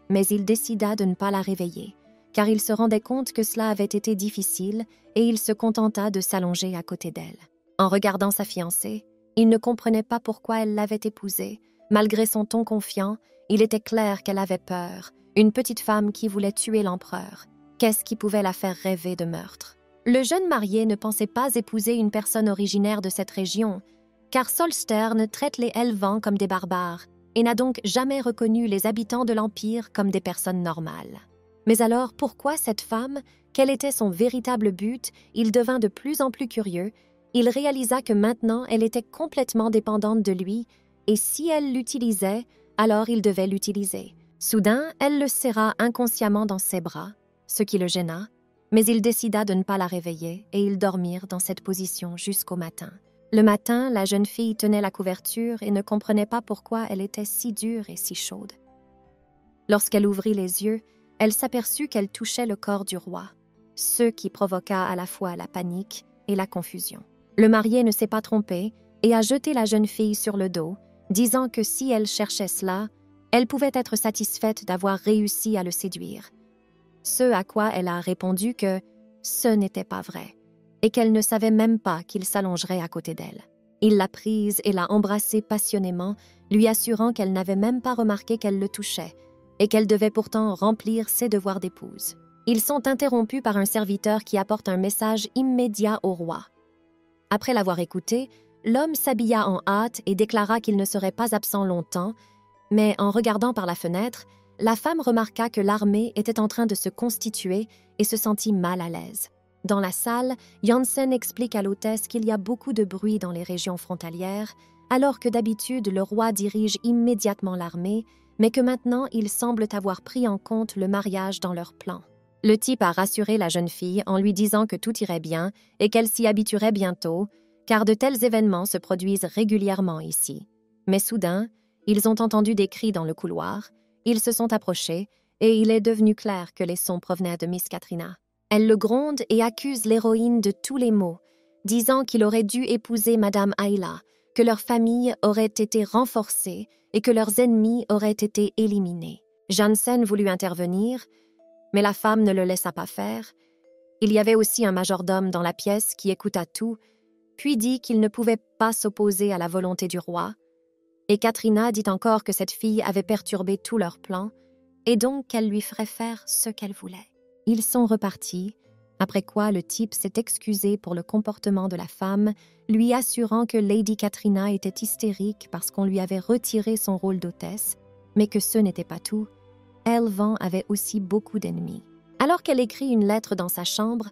A: mais il décida de ne pas la réveiller, car il se rendait compte que cela avait été difficile et il se contenta de s'allonger à côté d'elle. En regardant sa fiancée, il ne comprenait pas pourquoi elle l'avait épousée. Malgré son ton confiant, il était clair qu'elle avait peur, une petite femme qui voulait tuer l'empereur. Qu'est-ce qui pouvait la faire rêver de meurtre? Le jeune marié ne pensait pas épouser une personne originaire de cette région, car Solstern traite les Helvans comme des barbares et n'a donc jamais reconnu les habitants de l'Empire comme des personnes normales. Mais alors, pourquoi cette femme? Quel était son véritable but? Il devint de plus en plus curieux. Il réalisa que maintenant, elle était complètement dépendante de lui, et si elle l'utilisait, alors il devait l'utiliser. Soudain, elle le serra inconsciemment dans ses bras, ce qui le gêna, mais il décida de ne pas la réveiller et ils dormirent dans cette position jusqu'au matin. Le matin, la jeune fille tenait la couverture et ne comprenait pas pourquoi elle était si dure et si chaude. Lorsqu'elle ouvrit les yeux, elle s'aperçut qu'elle touchait le corps du roi, ce qui provoqua à la fois la panique et la confusion. Le marié ne s'est pas trompé et a jeté la jeune fille sur le dos, disant que si elle cherchait cela, elle pouvait être satisfaite d'avoir réussi à le séduire. Ce à quoi elle a répondu que ce n'était pas vrai et qu'elle ne savait même pas qu'il s'allongerait à côté d'elle. Il l'a prise et l'a embrassée passionnément, lui assurant qu'elle n'avait même pas remarqué qu'elle le touchait et qu'elle devait pourtant remplir ses devoirs d'épouse. Ils sont interrompus par un serviteur qui apporte un message immédiat au roi. Après l'avoir écouté, l'homme s'habilla en hâte et déclara qu'il ne serait pas absent longtemps, mais en regardant par la fenêtre, la femme remarqua que l'armée était en train de se constituer et se sentit mal à l'aise. Dans la salle, Janssen explique à l'hôtesse qu'il y a beaucoup de bruit dans les régions frontalières, alors que d'habitude le roi dirige immédiatement l'armée, mais que maintenant ils semblent avoir pris en compte le mariage dans leur plan. Le type a rassuré la jeune fille en lui disant que tout irait bien et qu'elle s'y habituerait bientôt, car de tels événements se produisent régulièrement ici. Mais soudain, ils ont entendu des cris dans le couloir, ils se sont approchés et il est devenu clair que les sons provenaient de Miss Katrina. Elle le gronde et accuse l'héroïne de tous les maux, disant qu'il aurait dû épouser Madame Ayla, que leur famille aurait été renforcée et que leurs ennemis auraient été éliminés. Janssen voulut intervenir, mais la femme ne le laissa pas faire. Il y avait aussi un majordome dans la pièce qui écouta tout, puis dit qu'il ne pouvait pas s'opposer à la volonté du roi. Et Katrina dit encore que cette fille avait perturbé tous leurs plans, et donc qu'elle lui ferait faire ce qu'elle voulait. Ils sont repartis, après quoi le type s'est excusé pour le comportement de la femme, lui assurant que Lady Katrina était hystérique parce qu'on lui avait retiré son rôle d'hôtesse, mais que ce n'était pas tout. Elvan avait aussi beaucoup d'ennemis. Alors qu'elle écrit une lettre dans sa chambre,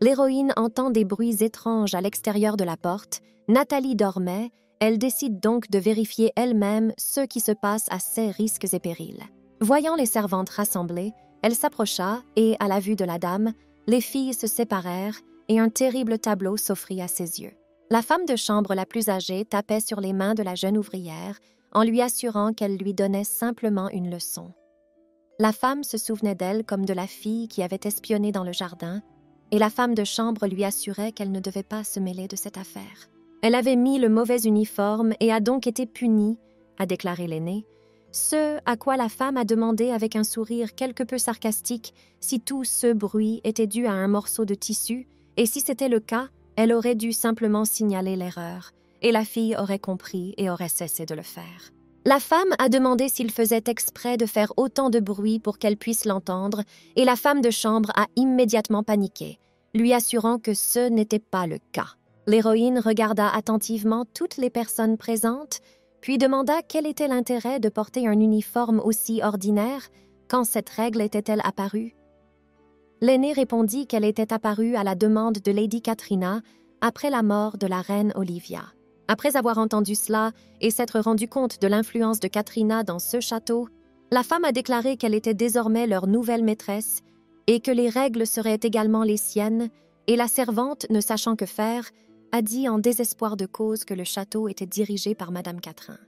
A: l'héroïne entend des bruits étranges à l'extérieur de la porte. Nathalie dormait, elle décide donc de vérifier elle-même ce qui se passe à ses risques et périls. Voyant les servantes rassemblées, elle s'approcha et, à la vue de la dame, les filles se séparèrent et un terrible tableau s'offrit à ses yeux. La femme de chambre la plus âgée tapait sur les mains de la jeune ouvrière en lui assurant qu'elle lui donnait simplement une leçon. La femme se souvenait d'elle comme de la fille qui avait espionné dans le jardin, et la femme de chambre lui assurait qu'elle ne devait pas se mêler de cette affaire. Elle avait mis le mauvais uniforme et a donc été punie, a déclaré l'aînée, ce à quoi la femme a demandé avec un sourire quelque peu sarcastique si tout ce bruit était dû à un morceau de tissu, et si c'était le cas, elle aurait dû simplement signaler l'erreur, et la fille aurait compris et aurait cessé de le faire. La femme a demandé s'il faisait exprès de faire autant de bruit pour qu'elle puisse l'entendre, et la femme de chambre a immédiatement paniqué, lui assurant que ce n'était pas le cas. L'héroïne regarda attentivement toutes les personnes présentes, puis demanda quel était l'intérêt de porter un uniforme aussi ordinaire, quand cette règle était-elle apparue. L'aînée répondit qu'elle était apparue à la demande de Lady Katrina après la mort de la reine Olivia. Après avoir entendu cela et s'être rendu compte de l'influence de Katrina dans ce château, la femme a déclaré qu'elle était désormais leur nouvelle maîtresse et que les règles seraient également les siennes, et la servante, ne sachant que faire, a dit en désespoir de cause que le château était dirigé par Madame Catrin.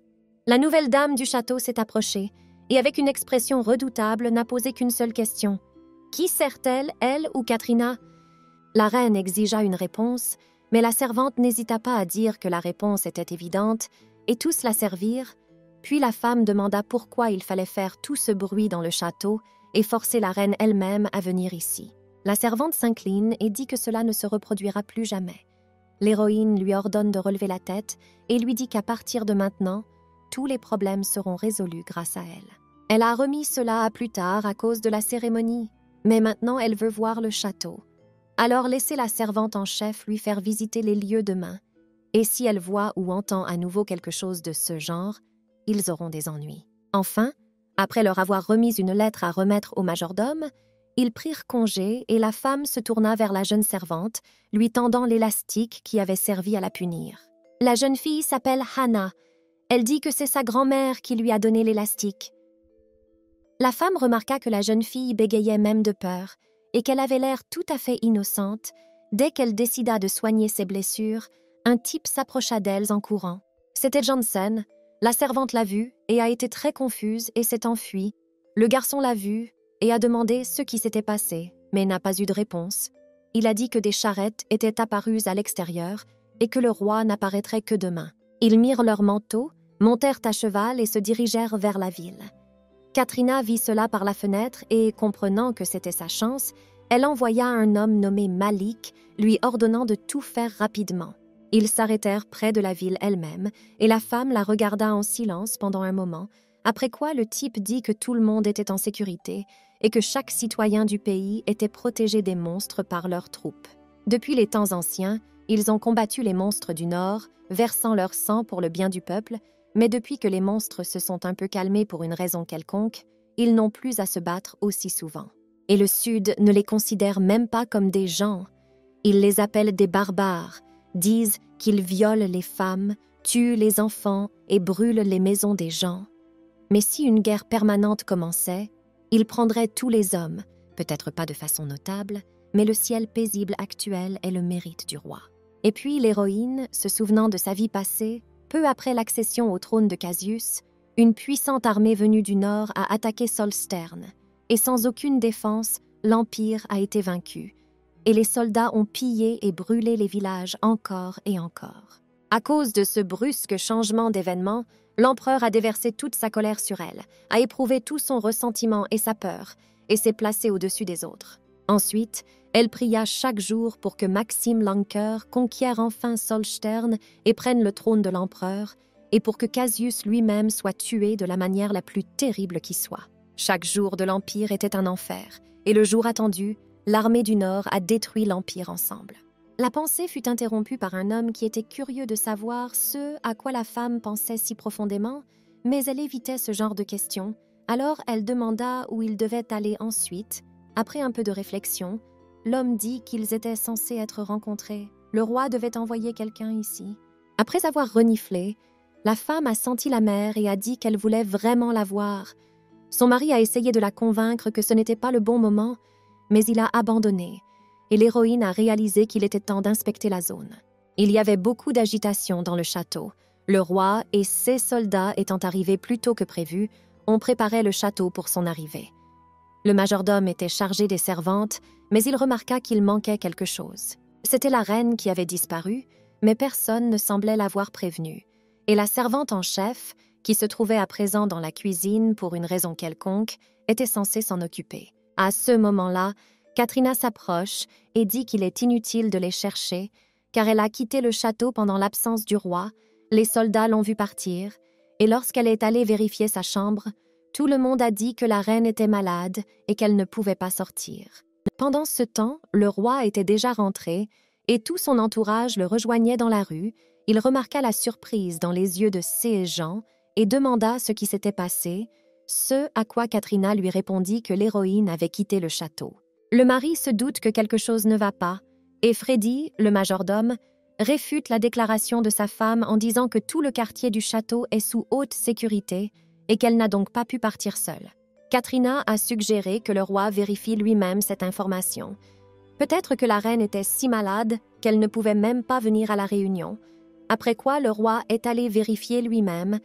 A: La nouvelle dame du château s'est approchée et avec une expression redoutable n'a posé qu'une seule question. Qui sert-elle, elle ou Katrina? La reine exigea une réponse, mais la servante n'hésita pas à dire que la réponse était évidente, et tous la servirent, puis la femme demanda pourquoi il fallait faire tout ce bruit dans le château et forcer la reine elle-même à venir ici. La servante s'incline et dit que cela ne se reproduira plus jamais. L'héroïne lui ordonne de relever la tête et lui dit qu'à partir de maintenant, tous les problèmes seront résolus grâce à elle. Elle a remis cela à plus tard à cause de la cérémonie, mais maintenant elle veut voir le château. Alors laissez la servante en chef lui faire visiter les lieux demain, et si elle voit ou entend à nouveau quelque chose de ce genre, ils auront des ennuis. Enfin, après leur avoir remis une lettre à remettre au majordome, ils prirent congé et la femme se tourna vers la jeune servante, lui tendant l'élastique qui avait servi à la punir. La jeune fille s'appelle Hannah. Elle dit que c'est sa grand-mère qui lui a donné l'élastique. La femme remarqua que la jeune fille bégayait même de peur et qu'elle avait l'air tout à fait innocente. Dès qu'elle décida de soigner ses blessures, un type s'approcha d'elles en courant. C'était Johnson. La servante l'a vu et a été très confuse et s'est enfuie. Le garçon l'a vu et a demandé ce qui s'était passé, mais n'a pas eu de réponse. Il a dit que des charrettes étaient apparues à l'extérieur et que le roi n'apparaîtrait que demain. Ils mirent leurs manteaux, montèrent à cheval et se dirigèrent vers la ville. Katrina vit cela par la fenêtre et, comprenant que c'était sa chance, elle envoya un homme nommé Malik, lui ordonnant de tout faire rapidement. Ils s'arrêtèrent près de la ville elle-même et la femme la regarda en silence pendant un moment, après quoi le type dit que tout le monde était en sécurité et que chaque citoyen du pays était protégé des monstres par leurs troupes. Depuis les temps anciens, ils ont combattu les monstres du Nord, versant leur sang pour le bien du peuple, mais depuis que les monstres se sont un peu calmés pour une raison quelconque, ils n'ont plus à se battre aussi souvent. Et le Sud ne les considère même pas comme des gens. Ils les appellent des barbares, disent qu'ils violent les femmes, tuent les enfants et brûlent les maisons des gens. Mais si une guerre permanente commençait, ils prendraient tous les hommes, peut-être pas de façon notable, mais le ciel paisible actuel est le mérite du roi. Et puis l'héroïne, se souvenant de sa vie passée, peu après l'accession au trône de Cassius, une puissante armée venue du nord a attaqué Solstern, et sans aucune défense, l'Empire a été vaincu, et les soldats ont pillé et brûlé les villages encore et encore. À cause de ce brusque changement d'événements, l'empereur a déversé toute sa colère sur elle, a éprouvé tout son ressentiment et sa peur, et s'est placé au-dessus des autres. Ensuite, elle pria chaque jour pour que Maxime Lanker conquiert enfin Solstern et prenne le trône de l'empereur, et pour que Cassius lui-même soit tué de la manière la plus terrible qui soit. Chaque jour de l'Empire était un enfer, et le jour attendu, l'armée du Nord a détruit l'Empire ensemble. La pensée fut interrompue par un homme qui était curieux de savoir ce à quoi la femme pensait si profondément, mais elle évitait ce genre de questions. Alors elle demanda où ils devaient aller ensuite. Après un peu de réflexion, l'homme dit qu'ils étaient censés être rencontrés. Le roi devait envoyer quelqu'un ici. Après avoir reniflé, la femme a senti la mer et a dit qu'elle voulait vraiment la voir. Son mari a essayé de la convaincre que ce n'était pas le bon moment, mais il a abandonné, et l'héroïne a réalisé qu'il était temps d'inspecter la zone. Il y avait beaucoup d'agitation dans le château. Le roi et ses soldats étant arrivés plus tôt que prévu, on préparait le château pour son arrivée. Le majordome était chargé des servantes, mais il remarqua qu'il manquait quelque chose. C'était la reine qui avait disparu, mais personne ne semblait l'avoir prévenue. Et la servante en chef, qui se trouvait à présent dans la cuisine pour une raison quelconque, était censée s'en occuper. À ce moment-là, Katrina s'approche et dit qu'il est inutile de les chercher, car elle a quitté le château pendant l'absence du roi, les soldats l'ont vue partir, et lorsqu'elle est allée vérifier sa chambre, tout le monde a dit que la reine était malade et qu'elle ne pouvait pas sortir. Pendant ce temps, le roi était déjà rentré, et tout son entourage le rejoignait dans la rue. Il remarqua la surprise dans les yeux de ces gens et demanda ce qui s'était passé, ce à quoi Katrina lui répondit que l'héroïne avait quitté le château. Le mari se doute que quelque chose ne va pas, et Freddy, le majordome, réfute la déclaration de sa femme en disant que tout le quartier du château est sous haute sécurité et qu'elle n'a donc pas pu partir seule. Katrina a suggéré que le roi vérifie lui-même cette information. Peut-être que la reine était si malade qu'elle ne pouvait même pas venir à la réunion, après quoi le roi est allé vérifier lui-même.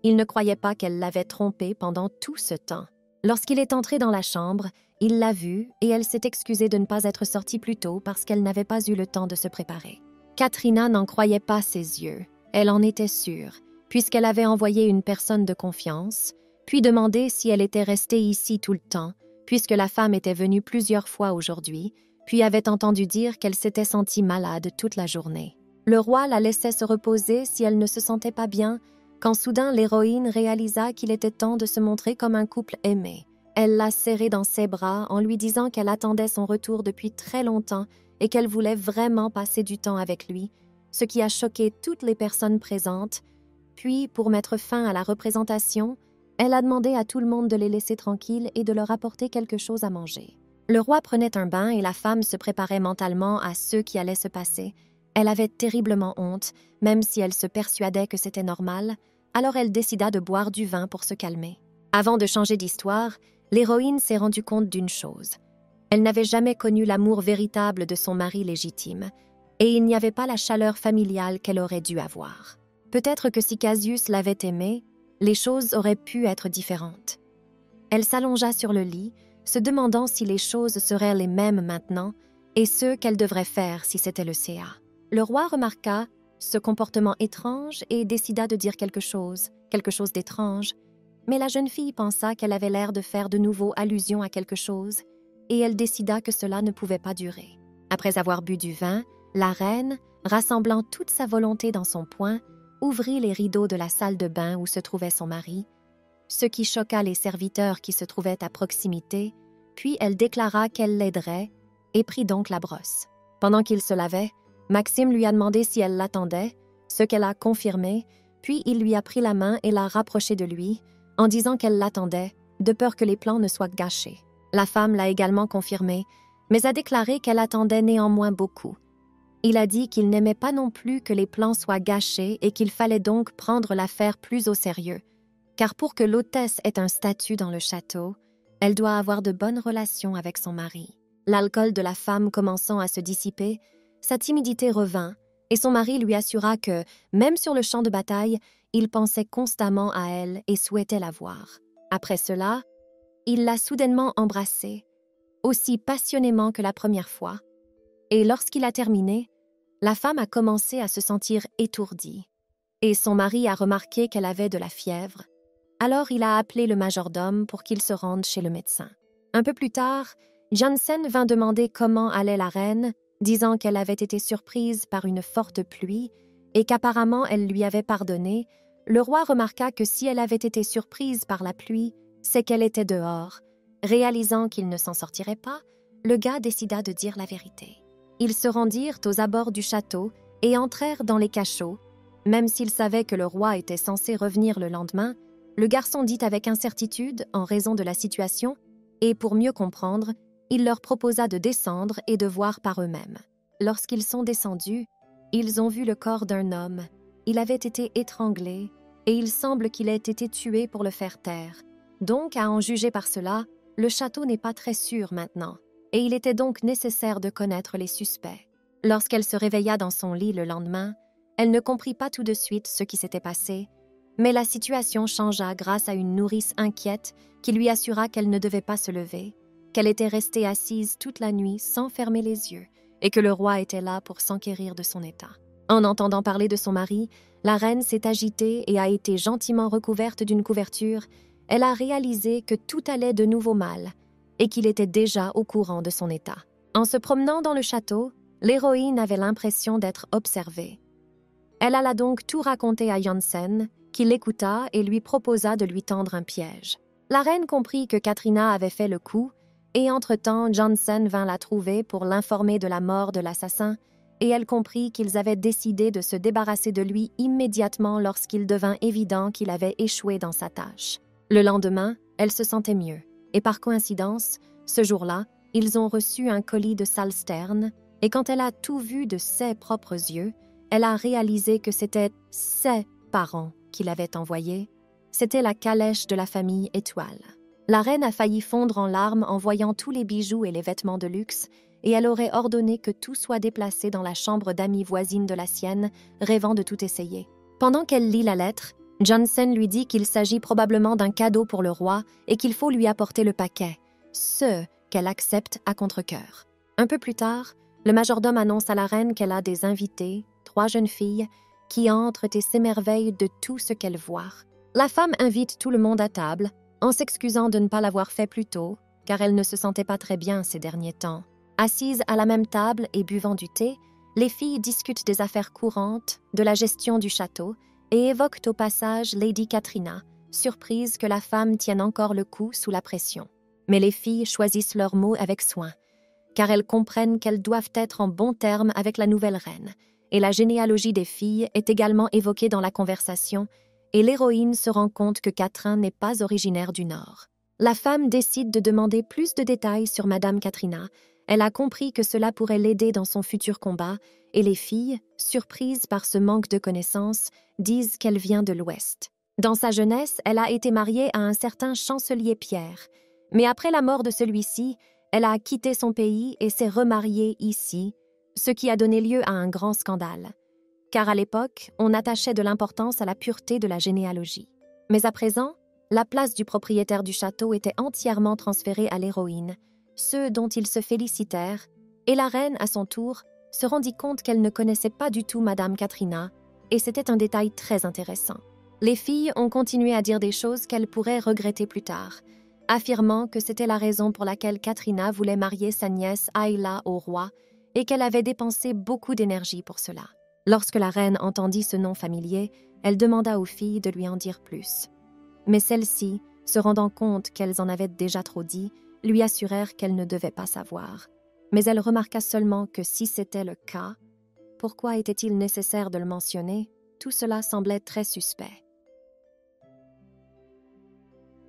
A: Il ne croyait pas qu'elle l'avait trompé pendant tout ce temps. Lorsqu'il est entré dans la chambre, il l'a vue et elle s'est excusée de ne pas être sortie plus tôt parce qu'elle n'avait pas eu le temps de se préparer. Katrina n'en croyait pas ses yeux. Elle en était sûre, puisqu'elle avait envoyé une personne de confiance, puis demandé si elle était restée ici tout le temps, puisque la femme était venue plusieurs fois aujourd'hui, puis avait entendu dire qu'elle s'était sentie malade toute la journée. Le roi la laissait se reposer si elle ne se sentait pas bien, quand soudain l'héroïne réalisa qu'il était temps de se montrer comme un couple aimé. Elle l'a serré dans ses bras en lui disant qu'elle attendait son retour depuis très longtemps et qu'elle voulait vraiment passer du temps avec lui, ce qui a choqué toutes les personnes présentes. Puis, pour mettre fin à la représentation, elle a demandé à tout le monde de les laisser tranquilles et de leur apporter quelque chose à manger. Le roi prenait un bain et la femme se préparait mentalement à ce qui allait se passer. Elle avait terriblement honte, même si elle se persuadait que c'était normal, alors elle décida de boire du vin pour se calmer. Avant de changer d'histoire, l'héroïne s'est rendue compte d'une chose. Elle n'avait jamais connu l'amour véritable de son mari légitime, et il n'y avait pas la chaleur familiale qu'elle aurait dû avoir. Peut-être que si Cassius l'avait aimée, les choses auraient pu être différentes. Elle s'allongea sur le lit, se demandant si les choses seraient les mêmes maintenant, et ce qu'elle devrait faire si c'était le CA. Le roi remarqua ce comportement étrange et décida de dire quelque chose d'étrange, mais la jeune fille pensa qu'elle avait l'air de faire de nouveau allusion à quelque chose, et elle décida que cela ne pouvait pas durer. Après avoir bu du vin, la reine, rassemblant toute sa volonté dans son poing, ouvrit les rideaux de la salle de bain où se trouvait son mari, ce qui choqua les serviteurs qui se trouvaient à proximité, puis elle déclara qu'elle l'aiderait et prit donc la brosse. Pendant qu'il se lavait, Maxime lui a demandé si elle l'attendait, ce qu'elle a confirmé, puis il lui a pris la main et l'a rapprochée de lui, en disant qu'elle l'attendait, de peur que les plans ne soient gâchés. La femme l'a également confirmé, mais a déclaré qu'elle attendait néanmoins beaucoup. Il a dit qu'il n'aimait pas non plus que les plans soient gâchés et qu'il fallait donc prendre l'affaire plus au sérieux, car pour que l'hôtesse ait un statut dans le château, elle doit avoir de bonnes relations avec son mari. L'alcool de la femme commençant à se dissiper, sa timidité revint, et son mari lui assura que, même sur le champ de bataille, il pensait constamment à elle et souhaitait la voir. Après cela, il l'a soudainement embrassée, aussi passionnément que la première fois, et lorsqu'il a terminé, la femme a commencé à se sentir étourdie, et son mari a remarqué qu'elle avait de la fièvre. Alors il a appelé le majordome pour qu'il se rende chez le médecin. Un peu plus tard, Janssen vint demander comment allait la reine, disant qu'elle avait été surprise par une forte pluie et qu'apparemment elle lui avait pardonné. Le roi remarqua que si elle avait été surprise par la pluie, c'est qu'elle était dehors. Réalisant qu'il ne s'en sortirait pas, le gars décida de dire la vérité. Ils se rendirent aux abords du château et entrèrent dans les cachots. Même s'il savait que le roi était censé revenir le lendemain, le garçon dit avec incertitude en raison de la situation, et pour mieux comprendre, il leur proposa de descendre et de voir par eux-mêmes. Lorsqu'ils sont descendus, ils ont vu le corps d'un homme. Il avait été étranglé, et il semble qu'il ait été tué pour le faire taire. Donc, à en juger par cela, le château n'est pas très sûr maintenant, et il était donc nécessaire de connaître les suspects. Lorsqu'elle se réveilla dans son lit le lendemain, elle ne comprit pas tout de suite ce qui s'était passé, mais la situation changea grâce à une nourrice inquiète qui lui assura qu'elle ne devait pas se lever, qu'elle était restée assise toute la nuit sans fermer les yeux et que le roi était là pour s'enquérir de son état. En entendant parler de son mari, la reine s'est agitée et a été gentiment recouverte d'une couverture. Elle a réalisé que tout allait de nouveau mal et qu'il était déjà au courant de son état. En se promenant dans le château, l'héroïne avait l'impression d'être observée. Elle alla donc tout raconter à Janssen, qui l'écouta et lui proposa de lui tendre un piège. La reine comprit que Katrina avait fait le coup, et entre-temps, Janssen vint la trouver pour l'informer de la mort de l'assassin, et elle comprit qu'ils avaient décidé de se débarrasser de lui immédiatement lorsqu'il devint évident qu'il avait échoué dans sa tâche. Le lendemain, elle se sentait mieux, et par coïncidence, ce jour-là, ils ont reçu un colis de Salstern, et quand elle a tout vu de ses propres yeux, elle a réalisé que c'était ses parents qui l'avaient envoyé. C'était la calèche de la famille Étoile. La reine a failli fondre en larmes en voyant tous les bijoux et les vêtements de luxe, et elle aurait ordonné que tout soit déplacé dans la chambre d'amis voisine de la sienne, rêvant de tout essayer. Pendant qu'elle lit la lettre, Janssen lui dit qu'il s'agit probablement d'un cadeau pour le roi et qu'il faut lui apporter le paquet, ce qu'elle accepte à contre-cœur. Un peu plus tard, le majordome annonce à la reine qu'elle a des invités, 3 jeunes filles, qui entrent et s'émerveillent de tout ce qu'elles voient. La femme invite tout le monde à table, en s'excusant de ne pas l'avoir fait plus tôt, car elle ne se sentait pas très bien ces derniers temps. Assises à la même table et buvant du thé, les filles discutent des affaires courantes, de la gestion du château, et évoquent au passage Lady Katrina, surprise que la femme tienne encore le coup sous la pression. Mais les filles choisissent leurs mots avec soin, car elles comprennent qu'elles doivent être en bons termes avec la nouvelle reine, et la généalogie des filles est également évoquée dans la conversation, et l'héroïne se rend compte que Catherine n'est pas originaire du Nord. La femme décide de demander plus de détails sur Madame Katrina. Elle a compris que cela pourrait l'aider dans son futur combat, et les filles, surprises par ce manque de connaissances, disent qu'elle vient de l'Ouest. Dans sa jeunesse, elle a été mariée à un certain chancelier Pierre, mais après la mort de celui-ci, elle a quitté son pays et s'est remariée ici, ce qui a donné lieu à un grand scandale. Car à l'époque, on attachait de l'importance à la pureté de la généalogie. Mais à présent, la place du propriétaire du château était entièrement transférée à l'héroïne, ce dont ils se félicitèrent, et la reine, à son tour, se rendit compte qu'elle ne connaissait pas du tout Madame Katrina, et c'était un détail très intéressant. Les filles ont continué à dire des choses qu'elles pourraient regretter plus tard, affirmant que c'était la raison pour laquelle Katrina voulait marier sa nièce Ayla au roi et qu'elle avait dépensé beaucoup d'énergie pour cela. Lorsque la reine entendit ce nom familier, elle demanda aux filles de lui en dire plus. Mais celles-ci, se rendant compte qu'elles en avaient déjà trop dit, lui assurèrent qu'elle ne devait pas savoir. Mais elle remarqua seulement que si c'était le cas, pourquoi était-il nécessaire de le mentionner? Tout cela semblait très suspect.